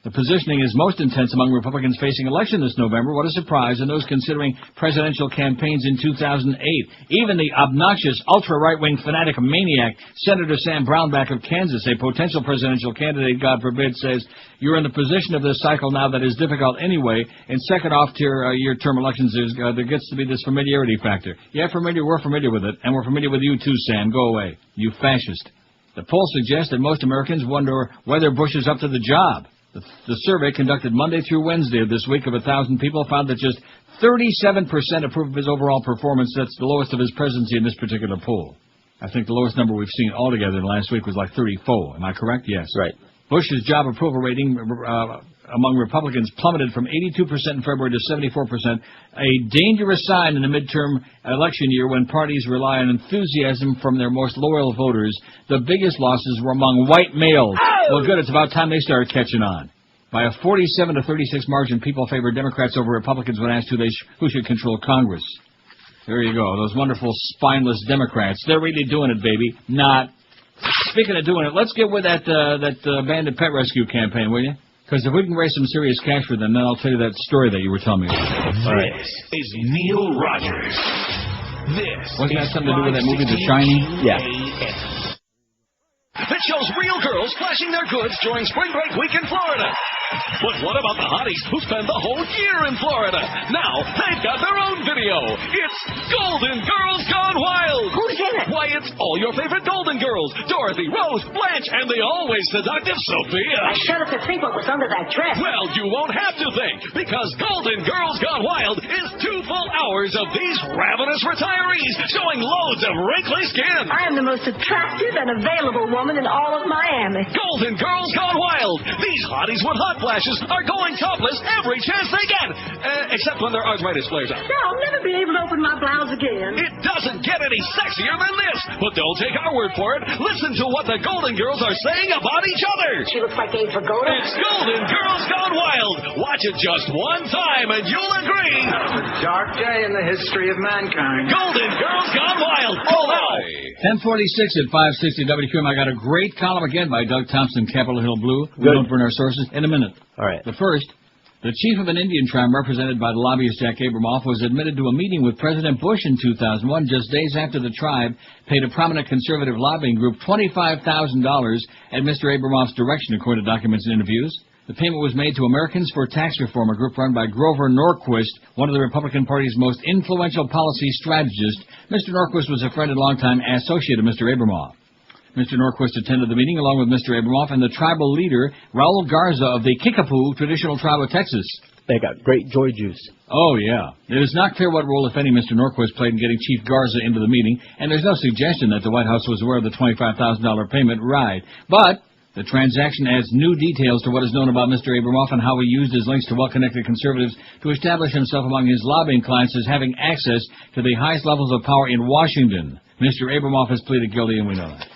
The positioning is most intense among Republicans facing election this November. What a surprise, and those considering presidential campaigns in 2008. Even the obnoxious ultra-right-wing fanatic maniac, Senator Sam Brownback of Kansas, a potential presidential candidate, God forbid, says, you're in the position of this cycle now that is difficult anyway. In second off-tier term elections, there gets to be this familiarity factor. Yeah, we're familiar with it, and we're familiar with you too, Sam. Go away, you fascist. The poll suggests that most Americans wonder whether Bush is up to the job. The survey, conducted Monday through Wednesday of this week of 1,000 people, found that just 37% approve of his overall performance. That's the lowest of his presidency in this particular poll. I think the lowest number we've seen altogether in the last week was like 34. Am I correct? Yes. Right. Bush's job approval rating among Republicans plummeted from 82% in February to 74%, a dangerous sign in the midterm election year when parties rely on enthusiasm from their most loyal voters. The biggest losses were among white males. Well, good, it's about time they started catching on. By a 47 to 36 margin, people favored Democrats over Republicans when asked who should control Congress. There you go, those wonderful spineless Democrats. They're really doing it, baby. Not. Speaking of doing it, let's get with that bandit pet rescue campaign, will you? Because if we can raise some serious cash for them, then I'll tell you that story that you were telling me about. All right. This is Neil Rogers. This wasn't that something to do with that movie, The Shining? Yeah. That shows real girls flashing their goods during spring break week in Florida. But what about the hotties who spend the whole year in Florida? Now, they've got their own video. It's Golden Girls Gone Wild. Who's in it? Why, it's all your favorite Golden Girls. Dorothy, Rose, Blanche, and the always seductive Sophia. I shudder to think what was under that dress. Well, you won't have to think, because Golden Girls Gone Wild is 2 full hours of these ravenous retirees showing loads of wrinkly skin. I am the most attractive and available woman in all of Miami. Golden Girls Gone Wild. These hotties with hot flashes are going topless every chance they get. Except when their arthritis flares up. So I'll never be able to open my blouse again. It doesn't get any sexier than this. But don't take our word for it. Listen to what the Golden Girls are saying about each other. She looks like Abe Vigoda. It's Golden Girls Gone Wild. Watch it just one time and you'll agree. A dark day in the history of mankind. Golden Girls Gone Wild. Oh, now. 1046 at 560 WQAM. I got a great column again by Doug Thompson, Capitol Hill Blue. We don't burn our sources in a minute. All right. But first, the chief of an Indian tribe represented by the lobbyist Jack Abramoff was admitted to a meeting with President Bush in 2001, just days after the tribe paid a prominent conservative lobbying group $25,000 at Mr. Abramoff's direction, according to documents and interviews. The payment was made to Americans for Tax Reform, a group run by Grover Norquist, one of the Republican Party's most influential policy strategists. Mr. Norquist was a friend and longtime associate of Mr. Abramoff. Mr. Norquist attended the meeting along with Mr. Abramoff and the tribal leader, Raul Garza of the Kickapoo traditional tribe of Texas. They got great joy juice. Oh, yeah. It is not clear what role, if any, Mr. Norquist played in getting Chief Garza into the meeting, and there's no suggestion that the White House was aware of the $25,000 payment. Right. But the transaction adds new details to what is known about Mr. Abramoff and how he used his links to well-connected conservatives to establish himself among his lobbying clients as having access to the highest levels of power in Washington. Mr. Abramoff has pleaded guilty, and we know that.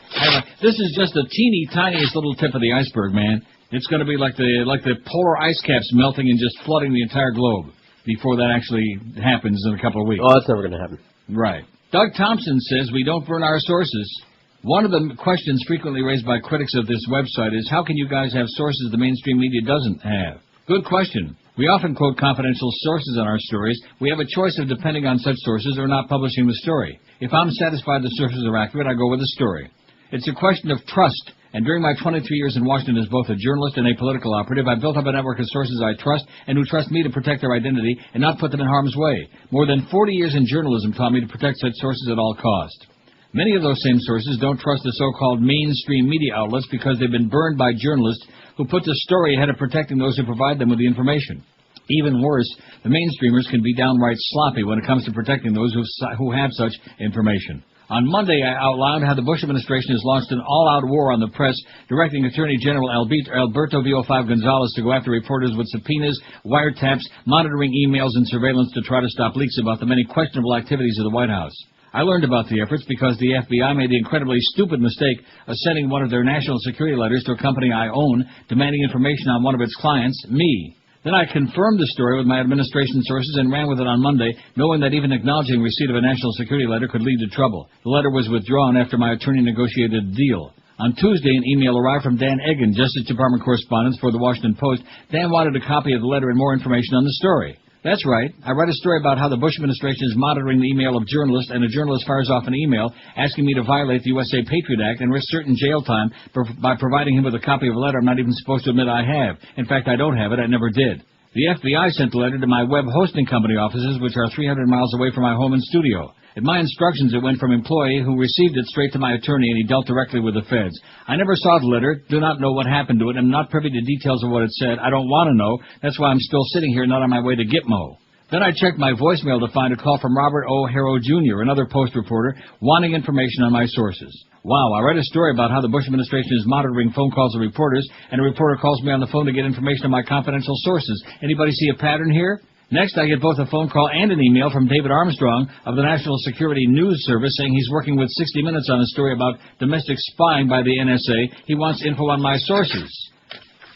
This is just the teeny tiniest little tip of the iceberg, man. It's going to be like the polar ice caps melting and just flooding the entire globe before that actually happens in a couple of weeks. Oh, that's never going to happen. Right. Doug Thompson says we don't burn our sources. One of the questions frequently raised by critics of this website is, how can you guys have sources the mainstream media doesn't have? Good question. We often quote confidential sources on our stories. We have a choice of depending on such sources or not publishing the story. If I'm satisfied the sources are accurate, I go with the story. It's a question of trust, and during my 23 years in Washington as both a journalist and a political operative, I've built up a network of sources I trust and who trust me to protect their identity and not put them in harm's way. More than 40 years in journalism taught me to protect such sources at all costs. Many of those same sources don't trust the so-called mainstream media outlets because they've been burned by journalists who put the story ahead of protecting those who provide them with the information. Even worse, the mainstreamers can be downright sloppy when it comes to protecting those who have such information. On Monday, I outlined how the Bush administration has launched an all-out war on the press, directing Attorney General Alberto VO5 Gonzalez to go after reporters with subpoenas, wiretaps, monitoring emails, and surveillance to try to stop leaks about the many questionable activities of the White House. I learned about the efforts because the FBI made the incredibly stupid mistake of sending one of their national security letters to a company I own, demanding information on one of its clients, me. Then I confirmed the story with my administration sources and ran with it on Monday, knowing that even acknowledging receipt of a national security letter could lead to trouble. The letter was withdrawn after my attorney negotiated a deal. On Tuesday, an email arrived from Dan Egan, Justice Department correspondent for the Washington Post. Dan wanted a copy of the letter and more information on the story. That's right. I read a story about how the Bush administration is monitoring the email of journalists, and a journalist fires off an email asking me to violate the USA Patriot Act and risk certain jail time by providing him with a copy of a letter I'm not even supposed to admit I have. In fact, I don't have it. I never did. The FBI sent the letter to my web hosting company offices, which are 300 miles away from my home and studio. At my instructions, it went from employee who received it straight to my attorney, and he dealt directly with the feds. I never saw the letter, do not know what happened to it, and I'm not privy to details of what it said. I don't want to know. That's why I'm still sitting here, not on my way to get Moe. Then I checked my voicemail to find a call from Robert O. Harrow, Jr., another Post reporter, wanting information on my sources. Wow, I read a story about how the Bush administration is monitoring phone calls of reporters, and a reporter calls me on the phone to get information on my confidential sources. Anybody see a pattern here? Next, I get both a phone call and an email from David Armstrong of the National Security News Service saying he's working with 60 Minutes on a story about domestic spying by the NSA. He wants info on my sources.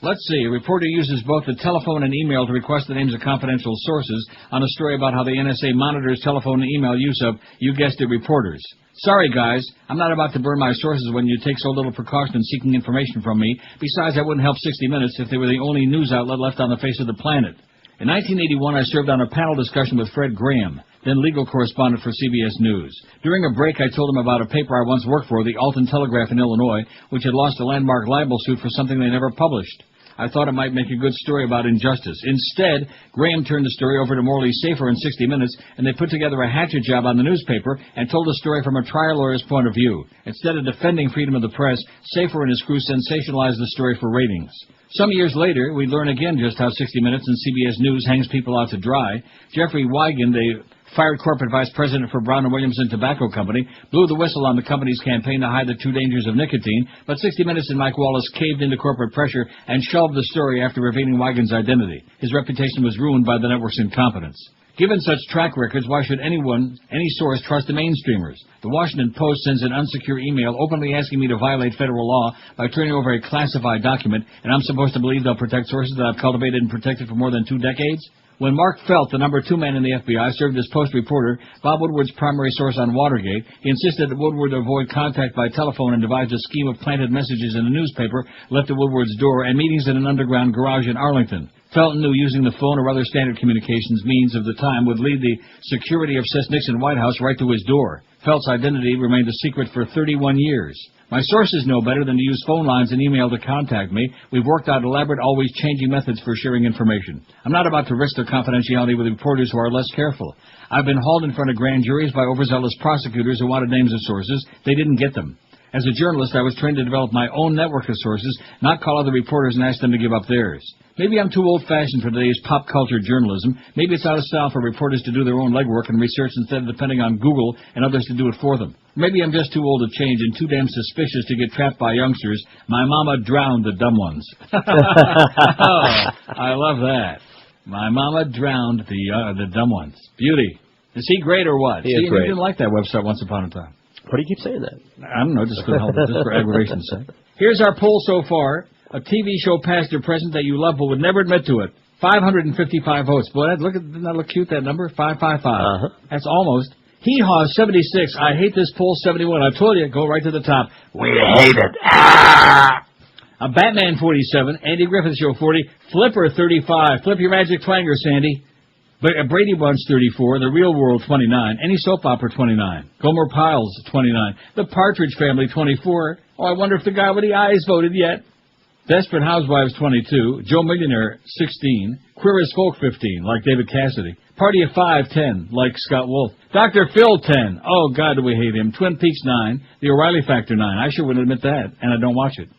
Let's see. A reporter uses both the telephone and email to request the names of confidential sources on a story about how the NSA monitors telephone and email use of, you guessed it, reporters. Sorry, guys. I'm not about to burn my sources when you take so little precaution in seeking information from me. Besides, that wouldn't help 60 Minutes if they were the only news outlet left on the face of the planet. In 1981, I served on a panel discussion with Fred Graham, then legal correspondent for CBS News. During a break, I told him about a paper I once worked for, the Alton Telegraph in Illinois, which had lost a landmark libel suit for something they never published. I thought it might make a good story about injustice. Instead, Graham turned the story over to Morley Safer in 60 Minutes, and they put together a hatchet job on the newspaper and told the story from a trial lawyer's point of view. Instead of defending freedom of the press, Safer and his crew sensationalized the story for ratings. Some years later, we learn again just how 60 Minutes and CBS News hangs people out to dry. Jeffrey Wigand, the fired corporate vice president for Brown & Williamson Tobacco Company, blew the whistle on the company's campaign to hide the two dangers of nicotine, but 60 Minutes and Mike Wallace caved into corporate pressure and shelved the story after revealing Wigand's identity. His reputation was ruined by the network's incompetence. Given such track records, why should any source trust the mainstreamers? The Washington Post sends an unsecure email openly asking me to violate federal law by turning over a classified document, and I'm supposed to believe they'll protect sources that I've cultivated and protected for more than 2 decades? When Mark Felt, the number 2 man in the FBI, served as Post reporter, Bob Woodward's primary source on Watergate, he insisted that Woodward avoid contact by telephone and devised a scheme of planted messages in a newspaper left at Woodward's door and meetings in an underground garage in Arlington. Felton knew using the phone or other standard communications means of the time would lead the security-obsessed Nixon White House right to his door. Felt's identity remained a secret for 31 years. My sources know better than to use phone lines and email to contact me. We've worked out elaborate, always changing methods for sharing information. I'm not about to risk their confidentiality with reporters who are less careful. I've been hauled in front of grand juries by overzealous prosecutors who wanted names of sources. They didn't get them. As a journalist, I was trained to develop my own network of sources, not call other reporters and ask them to give up theirs. Maybe I'm too old-fashioned for today's pop culture journalism. Maybe it's out of style for reporters to do their own legwork and research instead of depending on Google and others to do it for them. Maybe I'm just too old to change and too damn suspicious to get trapped by youngsters. My mama drowned the dumb ones. Oh, I love that. My mama drowned the dumb ones. Beauty. Is he great or what? He is great. You didn't like that website once upon a time. Why do you keep saying that? I don't know, just couldn't help it, just for aggravation's sake. Here's our poll so far. A TV show past or present that you love but would never admit to it. 555 votes. Boy, doesn't that look cute, that number? 555. That's almost. Hee-Haw 76. I hate this poll 71. I told you, go right to the top. We hate it. Ah! A Batman 47. Andy Griffith Show 40. Flipper 35. Flip your magic twanger, Sandy. A Brady Bunch 34. The Real World 29. Any Soap Opera 29. Gomer Pyle 29. The Partridge Family 24. Oh, I wonder if the guy with the eyes voted yet. Desperate Housewives 22, Joe Millionaire 16, Queer as Folk 15, like David Cassidy, Party of 5 10, like Scott Wolf, Dr. Phil 10, oh God do we hate him, Twin Peaks 9, The O'Reilly Factor 9, I sure wouldn't admit that, and I don't watch it.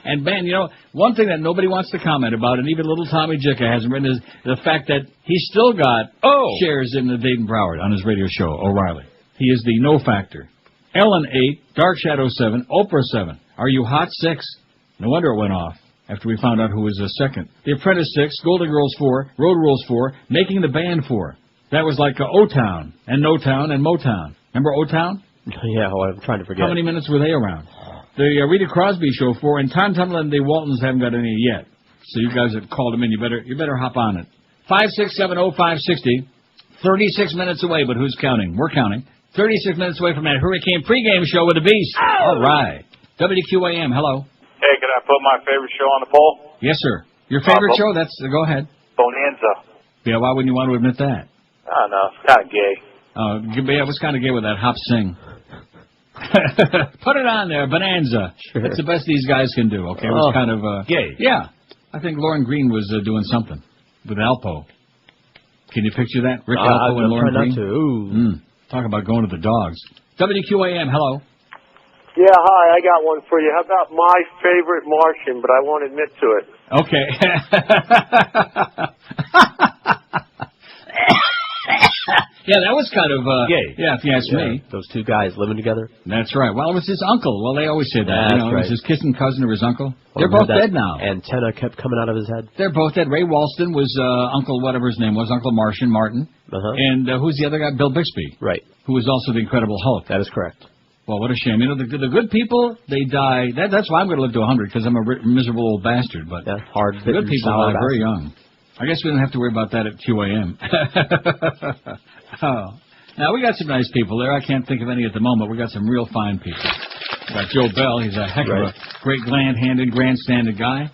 And Ben, you know, one thing that nobody wants to comment about, and even little Tommy Jicka hasn't written, is the fact that he's still got shares in the Dayton Broward on his radio show, O'Reilly. He is the no factor. Ellen 8, Dark Shadow 7, Oprah 7, Are You Hot 6? No wonder it went off after we found out who was second. The Apprentice 6, Golden Girls 4, Road Rules 4, Making the Band 4. That was like O-Town, and No-Town, and Motown. Remember O-Town? Yeah, well, I'm trying to forget. How many minutes were they around? The Rita Crosby Show 4, and Tom Tuttle and the Waltons haven't got any yet. So you guys that called them in, you better hop on it. 5670560, 36 minutes away, but who's counting? We're counting. 36 minutes away from that Hurricane pregame show with the Beast. All right. WQAM, hello. Hey, can I put my favorite show on the poll? Yes, sir. Your favorite show? Go ahead. Bonanza. Yeah, why wouldn't you want to admit that? I don't know. It's kind of gay. Yeah, it was kind of gay with that hop sing. Put it on there, Bonanza. Sure. That's the best these guys can do, okay? It was kind of gay. Yeah. I think Lauren Green was doing something with Alpo. Can you picture that? Rick Alpo and Lauren Green? Ooh. Talk about going to the dogs. WQAM, hello. Yeah, hi, I got one for you. How about my favorite Martian, but I won't admit to it? Okay. Yeah, that was kind of gay. Yeah, if you ask me. Those two guys living together. That's right. Well, it was his uncle. Well, they always say that. It was his kissing cousin or his uncle. They're both dead now. Antenna kept coming out of his head. They're both dead. Ray Walston was Uncle whatever his name was, Uncle Martian, Martin. And who's the other guy? Bill Bixby. Right. Who was also the Incredible Hulk. That is correct. Well, what a shame. You know, the good people, they die. That's why I'm going to live to 100, because I'm a miserable old bastard. But the good people die very young. I guess we don't have to worry about that at QAM. Now, we got some nice people there. I can't think of any at the moment. We got some real fine people. We got Joe Bell. He's a heck of a great land-handed, grandstanding guy.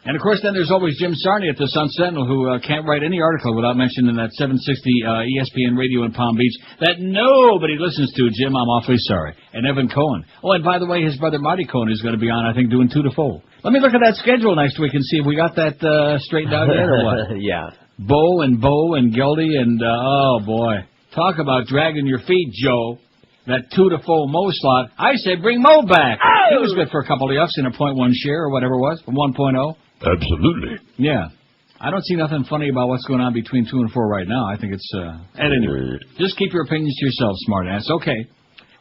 And, of course, then there's always Jim Sarney at the Sun Sentinel, who can't write any article without mentioning that 760 ESPN radio in Palm Beach that nobody listens to. Jim, I'm awfully sorry. And Evan Cohen. Oh, and by the way, his brother Marty Cohen is going to be on, I think, doing 2 to 4. Let me look at that schedule next week and see if we got that straightened out yet or what. Yeah. Bo and Geldy and, oh, boy. Talk about dragging your feet, Joe. That 2 to 4 Moe slot. I said bring Moe back. He was good for a couple of yucks in a 0.1 share or whatever it was, 1.0. Absolutely. Yeah. I don't see nothing funny about what's going on between 2 and 4 right now. I think it's, at any rate. Just keep your opinions to yourself, smartass. Okay.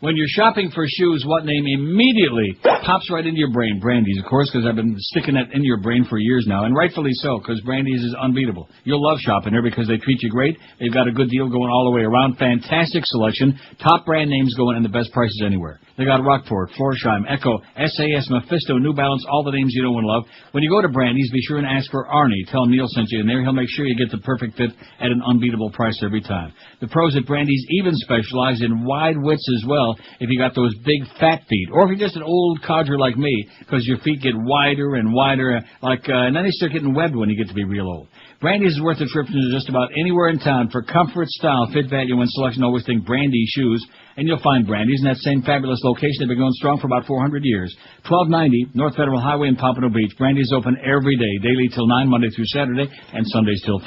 When you're shopping for shoes, what name immediately pops right into your brain? Brandy's, of course, because I've been sticking that in your brain for years now, and rightfully so, because Brandy's is unbeatable. You'll love shopping there because they treat you great. They've got a good deal going all the way around. Fantastic selection. Top brand names going and the best prices anywhere. They got Rockport, Florsheim, Echo, SAS, Mephisto, New Balance, all the names you know and love. When you go to Brandy's, be sure and ask for Arnie. Tell him Neil sent you in there. He'll make sure you get the perfect fit at an unbeatable price every time. The pros at Brandy's even specialize in wide widths as well if you got those big fat feet. Or if you're just an old codger like me, because your feet get wider and wider, and then they start getting webbed when you get to be real old. Brandy's is worth a trip to just about anywhere in town for comfort, style, fit, value, and selection. Always think Brandy shoes, and you'll find Brandy's in that same fabulous location. They've been going strong for about 400 years. 1290 North Federal Highway in Pompano Beach. Brandy's open every day, daily till 9, Monday through Saturday, and Sundays till 5.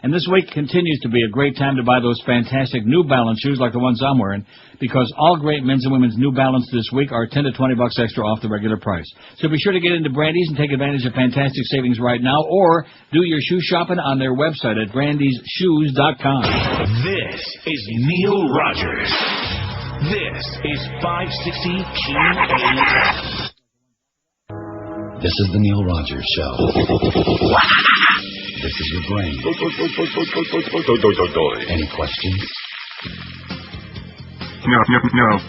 And this week continues to be a great time to buy those fantastic New Balance shoes like the ones I'm wearing, because all great men's and women's New Balance this week are $10 to $20 extra off the regular price. So be sure to get into Brandy's and take advantage of fantastic savings right now, or do your shoe shopping on their website at brandysshoes.com. This is Neil Rogers. This is 560 QAM. This is the Neil Rogers Show. This is your brain. Any questions? No.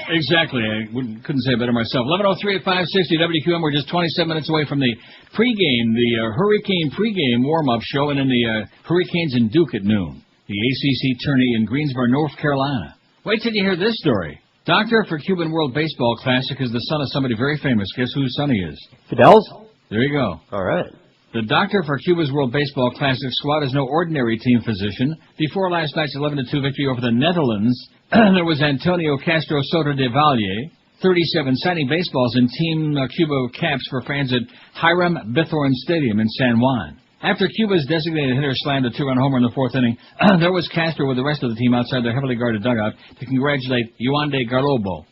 Exactly. I couldn't say it better myself. 11:03 at 560 WQAM. We're just 27 minutes away from the pregame, the Hurricane pregame warm-up show, and then the Hurricanes in Duke at noon. The ACC tourney in Greensboro, North Carolina. Wait till you hear this story. Doctor for Cuban World Baseball Classic is the son of somebody very famous. Guess whose son he is? Fidel's? There you go. All right. The doctor for Cuba's World Baseball Classic squad is no ordinary team physician. Before last night's 11-2 victory over the Netherlands, there was Antonio Castro Soto de Valle, 37, signing baseballs in Team Cuba caps for fans at Hiram Bithorn Stadium in San Juan. After Cuba's designated hitter slammed a two-run homer in the fourth inning, there was Castro with the rest of the team outside their heavily guarded dugout to congratulate Yuande Garlobo.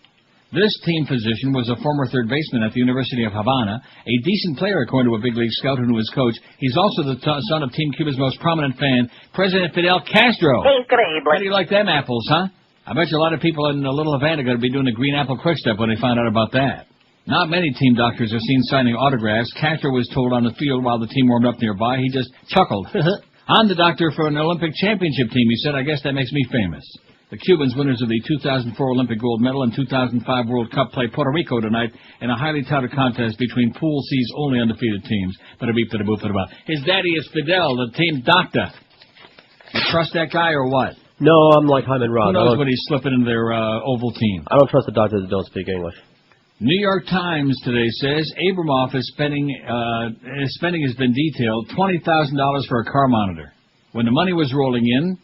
This team physician was a former third baseman at the University of Havana, a decent player according to a big league scout who knew his coach. He's also the son of Team Cuba's most prominent fan, President Fidel Castro. Incredible. How do you like them apples, huh? I bet you a lot of people in Little Havana are going to be doing the green apple quick step when they find out about that. Not many team doctors are seen signing autographs. Castro was told on the field while the team warmed up nearby. He just chuckled. I'm the doctor for an Olympic championship team, he said. I guess that makes me famous. The Cubans, winners of the 2004 Olympic gold medal and 2005 World Cup, play Puerto Rico tonight in a highly touted contest between Pool C's only undefeated teams. His daddy is Fidel, the team doctor. You trust that guy or what? No, I'm like Hyman Roth. Who knows what he's slipping into their oval team? I don't trust the doctors that don't speak English. New York Times today says Abramoff is spending, his spending has been detailed, $20,000 for a car monitor. When the money was rolling in,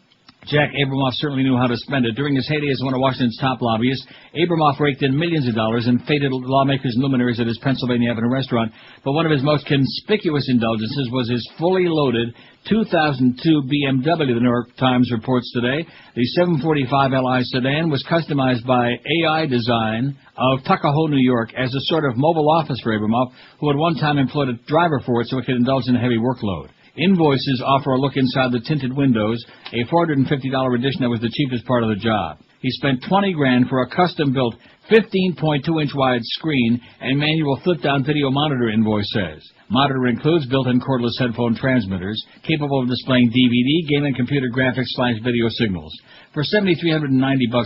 Jack Abramoff certainly knew how to spend it. During his heyday as one of Washington's top lobbyists, Abramoff raked in millions of dollars and faded lawmakers and luminaries at his Pennsylvania Avenue restaurant. But one of his most conspicuous indulgences was his fully loaded 2002 BMW, the New York Times reports today. The 745 Li sedan was customized by AI Design of Tuckahoe, New York, as a sort of mobile office for Abramoff, who at one time employed a driver for it so it could indulge in a heavy workload. Invoices offer a look inside the tinted windows, a $450 edition that was the cheapest part of the job. He spent $20,000 for a custom-built 15.2-inch wide screen and manual flip-down video monitor, invoice says. Monitor includes built-in cordless headphone transmitters, capable of displaying DVD, game and computer graphics/video signals. For $7,390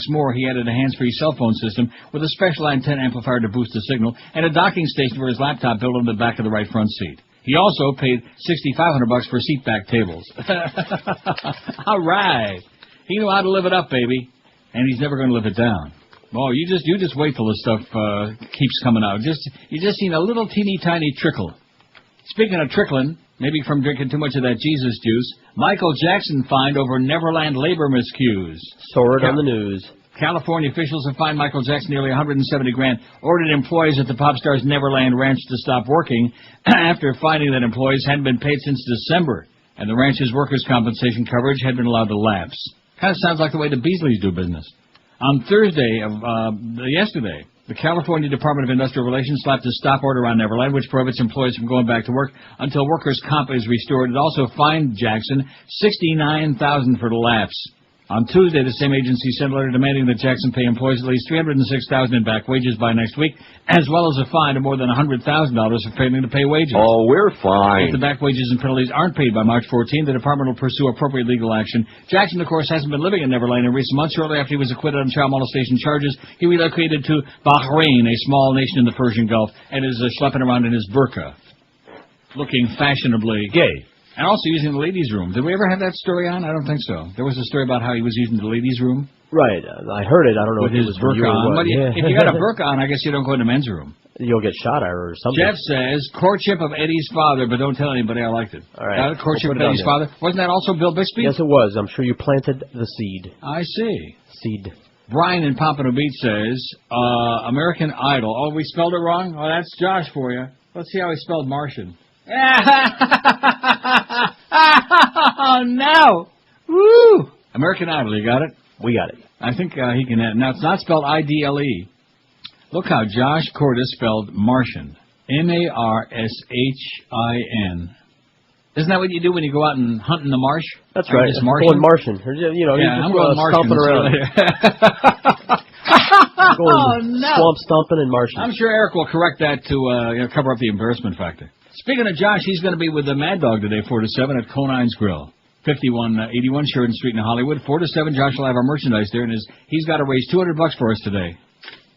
more, he added a hands-free cell phone system with a special antenna amplifier to boost the signal and a docking station for his laptop built on the back of the right front seat. He also paid $6,500 for seat back tables. All right. He knew how to live it up, baby. And he's never going to live it down. Oh, you just wait till the stuff keeps coming out. You just seen a little teeny tiny trickle. Speaking of trickling, maybe from drinking too much of that Jesus juice, Michael Jackson fined over Neverland labor miscues. Saw it on the news. California officials have fined Michael Jackson nearly $170,000, ordered employees at the pop star's Neverland Ranch to stop working after finding that employees hadn't been paid since December, and the ranch's workers' compensation coverage had been allowed to lapse. Kind of sounds like the way the Beasleys do business. On Thursday of yesterday, the California Department of Industrial Relations slapped a stop order on Neverland, which prohibits employees from going back to work until workers' comp is restored. It also fined Jackson $69,000 for the lapse. On Tuesday, the same agency sent a letter demanding that Jackson pay employees at least $306,000 in back wages by next week, as well as a fine of more than $100,000 for failing to pay wages. Oh, we're fine. If the back wages and penalties aren't paid by March 14, the department will pursue appropriate legal action. Jackson, of course, hasn't been living in Neverland in recent months. Shortly after he was acquitted on child molestation charges, he relocated to Bahrain, a small nation in the Persian Gulf, and is schlepping around in his burqa, looking fashionably gay. And also using the ladies' room. Did we ever have that story on? I don't think so. There was a story about how he was using the ladies' room. Right. I heard it. I don't know with if it his was from you burqa or on. what. But if you got a burqa on, I guess you don't go in the men's room. You'll get shot at or something. Jeff says, courtship of Eddie's father, but don't tell anybody I liked it. All right. Courtship of Eddie's father. Wasn't that also Bill Bixby? Yes, it was. I'm sure you planted the seed. I see. Seed. Brian in Pompano Beach says, American Idol. Oh, we spelled it wrong? Oh, that's Josh for you. Let's see how he spelled Martian. Oh, no. Woo! American Idol, you got it? We got it. I think he can add. Now, it's not spelled I-D-L-E. Look how Josh Cordes spelled Martian. M-A-R-S-H-I-N. Isn't that what you do when you go out and hunt in the marsh? That's right. Just Martian? Going Martian. You know, yeah, you're I'm going Martian. stomping around. Oh, no. Swamp stomping and Martian. I'm sure Eric will correct that to cover up the embarrassment factor. Speaking of Josh, he's going to be with the Mad Dog today, 4 to 7 at Conine's Grill, 5181 Sheridan Street in Hollywood. 4 to 7, Josh will have our merchandise there, and he's got to raise $200 for us today.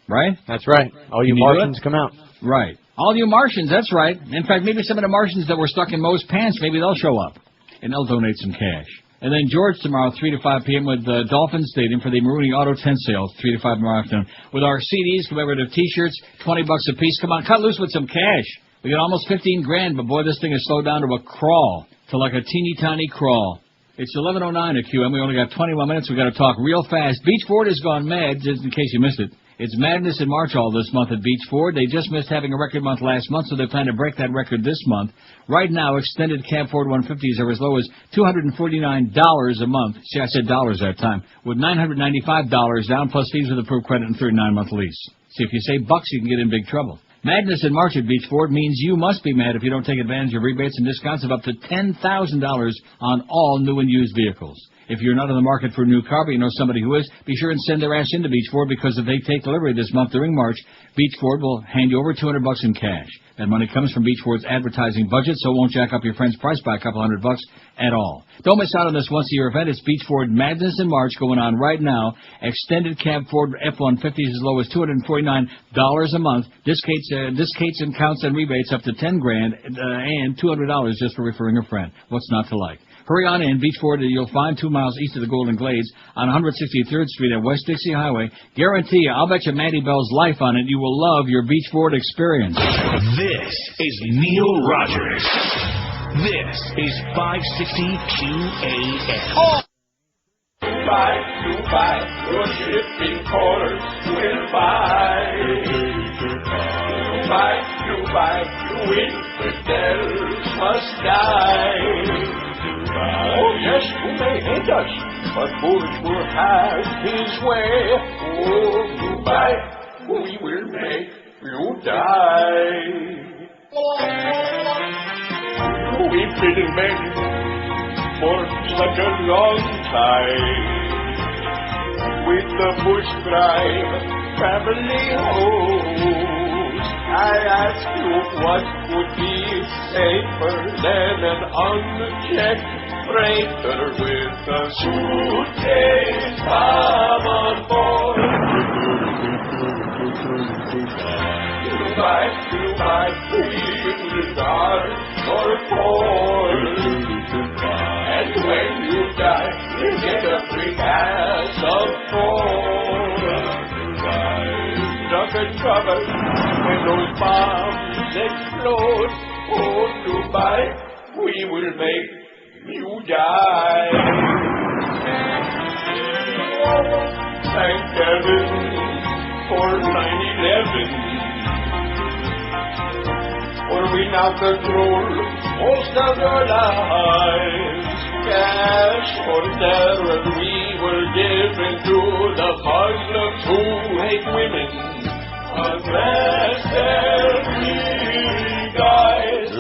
Right? That's right. All you Martians come out. Right. All you Martians, that's right. In fact, maybe some of the Martians that were stuck in Moe's pants, maybe they'll show up, and they'll donate some cash. And then George tomorrow, 3 to 5 p.m. with Dolphin Stadium for the Marooney Auto Tent Sale, 3 to 5 tomorrow afternoon. With our CDs, commemorative T-shirts, $20 a piece. Come on, cut loose with some cash. We got almost 15 grand, but boy, this thing has slowed down to a crawl, to like a teeny tiny crawl. It's 11:09 at QM. We only got 21 minutes. We got to talk real fast. Beach Ford has gone mad, just in case you missed it. It's madness in March all this month at Beach Ford. They just missed having a record month last month, so they plan to break that record this month. Right now, extended cab Ford 150s are as low as $249 a month. See, I said dollars that time. With $995 down, plus fees with approved credit and 39-month lease. See, if you say bucks, you can get in big trouble. Madness in March at Beach Ford means you must be mad if you don't take advantage of rebates and discounts of up to $10,000 on all new and used vehicles. If you're not in the market for a new car, but you know somebody who is, be sure and send their ass into Beach Ford, because if they take delivery this month during March, Beach Ford will hand you over $200 in cash. That money comes from Beach Ford's advertising budget, so it won't jack up your friend's price by a couple $100 at all. Don't miss out on this once-a-year event. It's Beach Ford Madness in March going on right now. Extended cab Ford F-150s as low as $249 a month. Discounts and counts and rebates up to $10 grand and $200 just for referring a friend. What's not to like? Hurry on in. Beach Ford, you'll find 2 miles east of the Golden Glades on 163rd Street at West Dixie Highway. Guarantee you, I'll bet you Maddie Bell's life on it. You will love your Beach Ford experience. This is Neil Rogers. This is 560 QAM. Oh! Dubai, your shipping corners will buy. Dubai, you infidels must die. Oh, yes, who may hate us, but Bush will have his way. Oh, Dubai, we will make you die. We've been in bed for such a long time with the Bush Drive family host. I ask you, what would be safer than an unchecked freighter with a suitcase bomb on board? Dubai, we will guard your port. And when you die, you get a free glass of port. Stuck in trouble when those bombs explode. Oh, Dubai, we will make you die. Thank heaven for 9/11, for we now control most of our lives. cash for terror we were given to the Muslims who hate women. Unless they're free guys,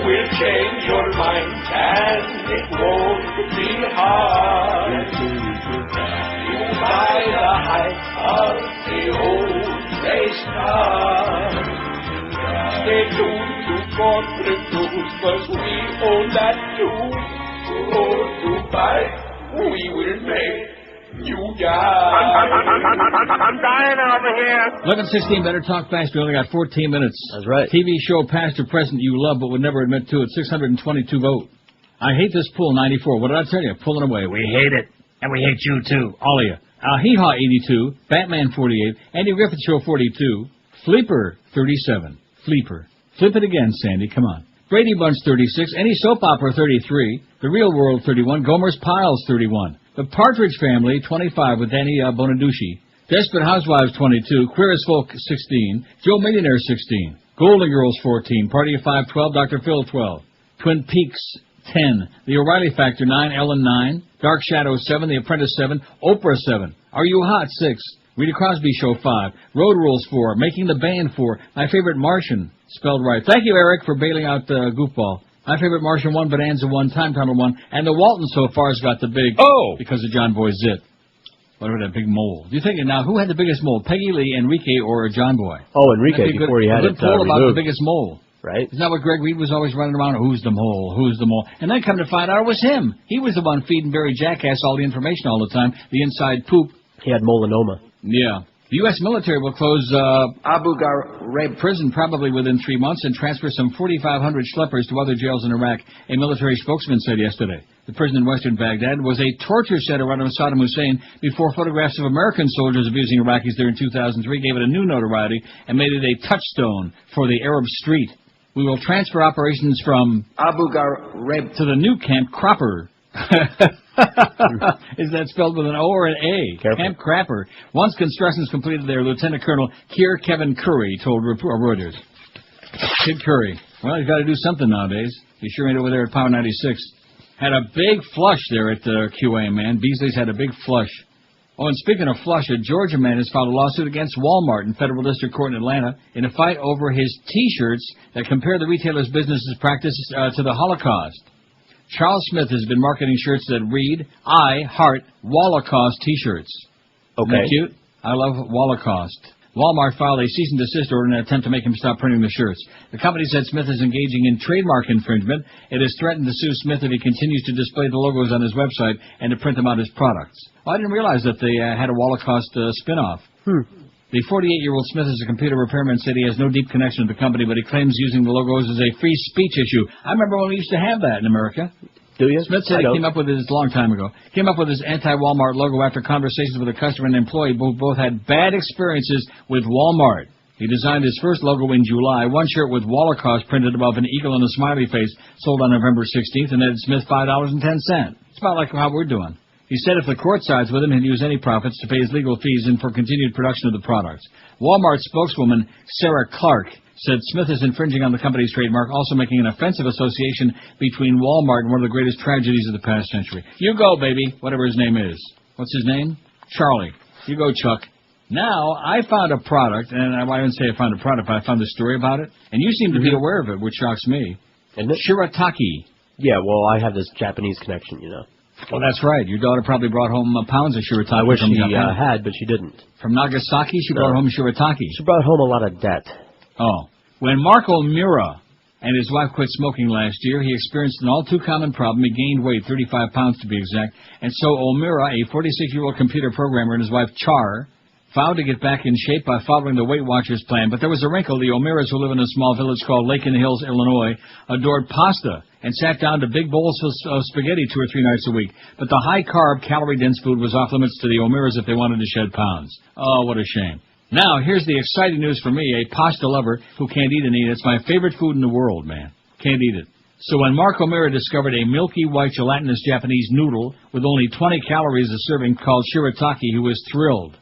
we'll change your mind and it won't be hard. You buy the height of the old race car. Stay tuned to corporate news, 'cause we own that too. Go to buy, we will make you die. I'm dying over here. 11:16, better talk fast. We only got 14 minutes. That's right. TV show past or present you love but would never admit to it. 622 vote. I hate this pool, 94. What did I tell you? Pulling away. We hate it. And we hate you, too. All of you. Hee-Haw, 82. Batman, 48. Andy Griffith Show, 42. Fleeper, 37. Fleeper. Flip it again, Sandy. Come on. Brady Bunch, 36. Any Soap Opera, 33. The Real World, 31. Gomer's Piles, 31. The Partridge Family, 25, with Danny Bonaducci. Desperate Housewives, 22. Queer as Folk, 16. Joe Millionaire, 16. Golden Girls, 14. Party of 5, 12. Dr. Phil, 12. Twin Peaks, 10. The O'Reilly Factor, 9. Ellen, 9. Dark Shadow, 7. The Apprentice, 7. Oprah, 7. Are You Hot, 6. Rita Crosby Show, 5. Road Rules, 4. Making the Band, 4. My Favorite Martian, spelled right. Thank you, Eric, for bailing out Goofball. My Favorite Martian, 1. Bonanza, 1. Time Tunnel, 1. And the Walton so far has got the big... Oh! Because of John Boy Zit. Whatever that big mole. Do you think now, who had the biggest mole? Peggy Lee, Enrique, or John Boy? Oh, Enrique, before he had it poll about removed. the biggest mole. Right. Isn't that what Greg Reed was always running around? Who's the mole? Who's the mole? And then come to find out it was him. He was the one feeding Barry Jackass all the information all the time. The inside poop. He had melanoma. Yeah. The U.S. military will close Abu Ghraib prison probably within 3 months and transfer some 4,500 schleppers to other jails in Iraq, a military spokesman said yesterday. The prison in western Baghdad was a torture center run by Saddam Hussein before photographs of American soldiers abusing Iraqis there in 2003 gave it a new notoriety and made it a touchstone for the Arab street. We will transfer operations from Abu Ghraib to the new Camp Cropper. Is that spelled with an O or an A? Careful. Camp Crapper. Once construction is completed there, Lieutenant Colonel Keir Kevin Curry told Reuters. Kid Curry. Well, he's got to do something nowadays. He sure ain't over there at Power 96. Had a big flush there at the QAM, man. Beasley's had a big flush. Oh, and speaking of flush, a Georgia man has filed a lawsuit against Walmart in Federal District Court in Atlanta in a fight over his T-shirts that compare the retailer's business's practices to the Holocaust. Charles Smith has been marketing shirts that read, I heart Holocaust T-shirts. Okay. Isn't that cute? I love Holocaust. Walmart filed a cease and desist order in an attempt to make him stop printing the shirts. The company said Smith is engaging in trademark infringement. It has threatened to sue Smith if he continues to display the logos on his website and to print them on his products. Well, I didn't realize that they had a Holocaust spin-off. The 48-year-old Smith is a computer repairman, said he has no deep connection to the company, but he claims using the logos is a free speech issue. I remember when we used to have that in America. Do you? Smith said he came up with his long time ago. Came up with his anti-Walmart logo after conversations with a customer and employee who both had bad experiences with Walmart. He designed his first logo in July. One shirt with Holocaust printed above an eagle and a smiley face sold on November 16th and netted Smith $5.10. It's about like how we're doing. He said if the court sides with him, he'd use any profits to pay his legal fees and for continued production of the products. Walmart spokeswoman Sarah Clark said Smith is infringing on the company's trademark, also making an offensive association between Walmart and one of the greatest tragedies of the past century. You go, baby, whatever his name is. What's his name? Charlie. You go, Chuck. Now, I found a product, and I didn't say I found a product, but I found a story about it, and you seem to be aware of it, which shocks me. Shirataki. Yeah, well, I have this Japanese connection, you know. Well, that's right. Your daughter probably brought home pounds of shirataki. I wish she had, but she didn't. From Nagasaki, she brought home shirataki. She brought home a lot of debt. Oh. When Mark O'Meara and his wife quit smoking last year, he experienced an all-too-common problem. He gained weight, 35 pounds to be exact. And so O'Meara, a 46-year-old computer programmer, and his wife Char, vowed to get back in shape by following the Weight Watchers plan. But there was a wrinkle. The O'Mearas, who live in a small village called Lake in the Hills, Illinois, adored pasta and sat down to big bowls of spaghetti 2 or 3 nights a week. But the high-carb, calorie-dense food was off limits to the O'Mearas if they wanted to shed pounds. Oh, what a shame. Now, here's the exciting news for me, a pasta lover who can't eat any. It's my favorite food in the world, man. Can't eat it. So when Mark O'Meara discovered a milky white gelatinous Japanese noodle with only 20 calories a serving called shirataki, he was thrilled.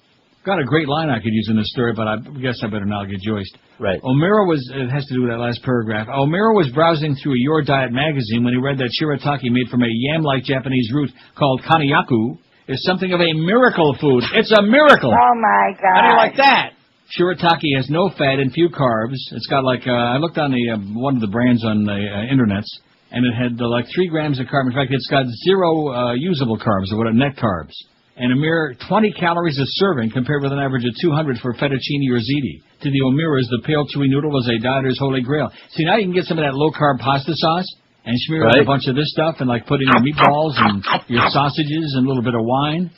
Got a great line I could use in this story, but I guess I better not get joiced. Right. It has to do with that last paragraph. O'Meara was browsing through a Your Diet magazine when he read that shirataki made from a yam-like Japanese root called kanyaku is something of a miracle food. It's a miracle! Oh, my God. How do you like that? Shirataki has no fat and few carbs. It's got I looked on the one of the brands on the internets, and it had 3 grams of carbs. In fact, it's got 0 usable carbs, or net carbs. And a mere 20 calories a serving compared with an average of 200 for fettuccine or ziti. To the O'Mearas, the pale chewy noodle was a dieter's holy grail. See, now you can get some of that low-carb pasta sauce and smear on a bunch of this stuff and put in your meatballs and your sausages and a little bit of wine.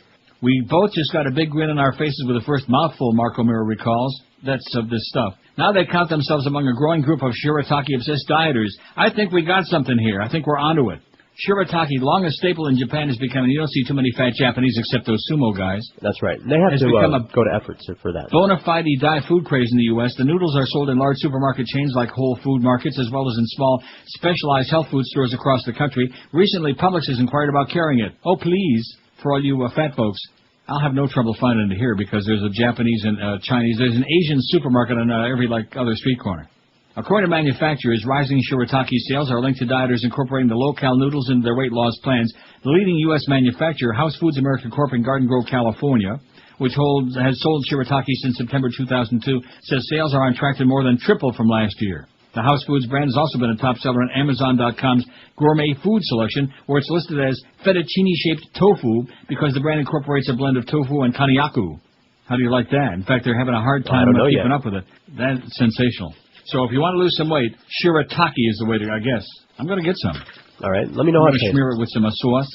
We both just got a big grin on our faces with the first mouthful, Mark O'Meara recalls. That's of this stuff. Now they count themselves among a growing group of shirataki-obsessed dieters. I think we got something here. I think we're onto it. Shirataki, long a staple in Japan, is becoming. You don't see too many fat Japanese except those sumo guys. That's right. They have to go to efforts for that. Bona fide diet food craze in the U.S. The noodles are sold in large supermarket chains like Whole Food Markets, as well as in small, specialized health food stores across the country. Recently, Publix has inquired about carrying it. Oh, please, for all you fat folks. I'll have no trouble finding it here because there's a Japanese and Chinese. There's an Asian supermarket on every other street corner. According to manufacturers, rising shirataki sales are linked to dieters incorporating the low-cal noodles into their weight loss plans. The leading U.S. manufacturer, House Foods America Corp. in Garden Grove, California, which has sold shirataki since September 2002, says sales are on track to more than triple from last year. The House Foods brand has also been a top seller on Amazon.com's gourmet food selection, where it's listed as fettuccine-shaped tofu because the brand incorporates a blend of tofu and kanyaku. How do you like that? In fact, they're having a hard time keeping up with it. That's sensational. So if you want to lose some weight, shirataki is the way to, I guess. I'm going to get some. All right. Let me know how to smear it with some sauce,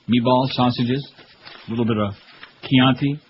meatballs, sausages, a little bit of Chianti.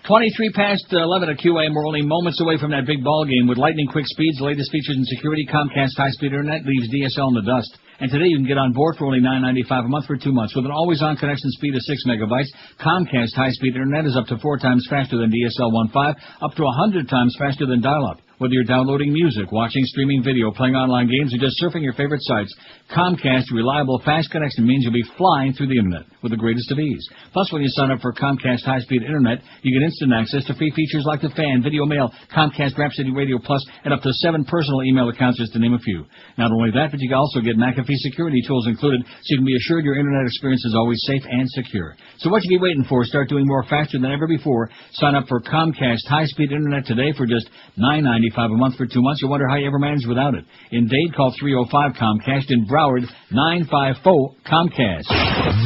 23 past 11 at QAM. We're only moments away from that big ball game with lightning-quick speeds, the latest features in security. Comcast high-speed internet leaves DSL in the dust. And today you can get on board for only $9.95 a month for 2 months. With an always-on connection speed of 6 megabytes, Comcast high-speed internet is up to 4 times faster than DSL 1.5, up to 100 times faster than dial-up. Whether you're downloading music, watching streaming video, playing online games, or just surfing your favorite sites, Comcast's reliable, fast connection means you'll be flying through the internet with the greatest of ease. Plus, when you sign up for Comcast high-speed internet, you get instant access to free features like the Fan, Video Mail, Comcast Rhapsody Radio Plus, and up to 7 personal email accounts, just to name a few. Not only that, but you can also get McAfee security tools included, so you can be assured your internet experience is always safe and secure. So what you be waiting for? Start doing more faster than ever before. Sign up for Comcast high-speed internet today for just $9.95 a month for 2 months. You'll wonder how you ever managed without it. In Dade, call 305-COMCAST. In Broward, 954-COMCAST.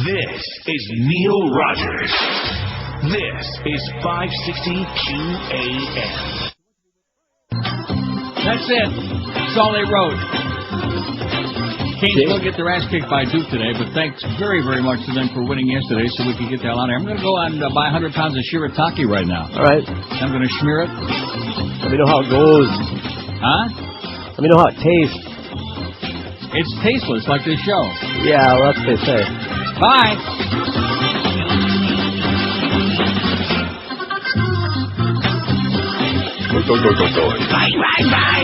This is Neil Rogers. This is 560 QAM. That's it. That's all they wrote. Canes will get their ass kicked by Duke today, but thanks very, very much to them for winning yesterday so we can get the hell out of here. I'm going to go and buy 100 pounds of shirataki right now. All right. I'm going to smear it. Let me know how it goes. Huh? Let me know how it tastes. It's tasteless, like this show. Yeah, well, that's what they say. Bye. Bye, bye, bye.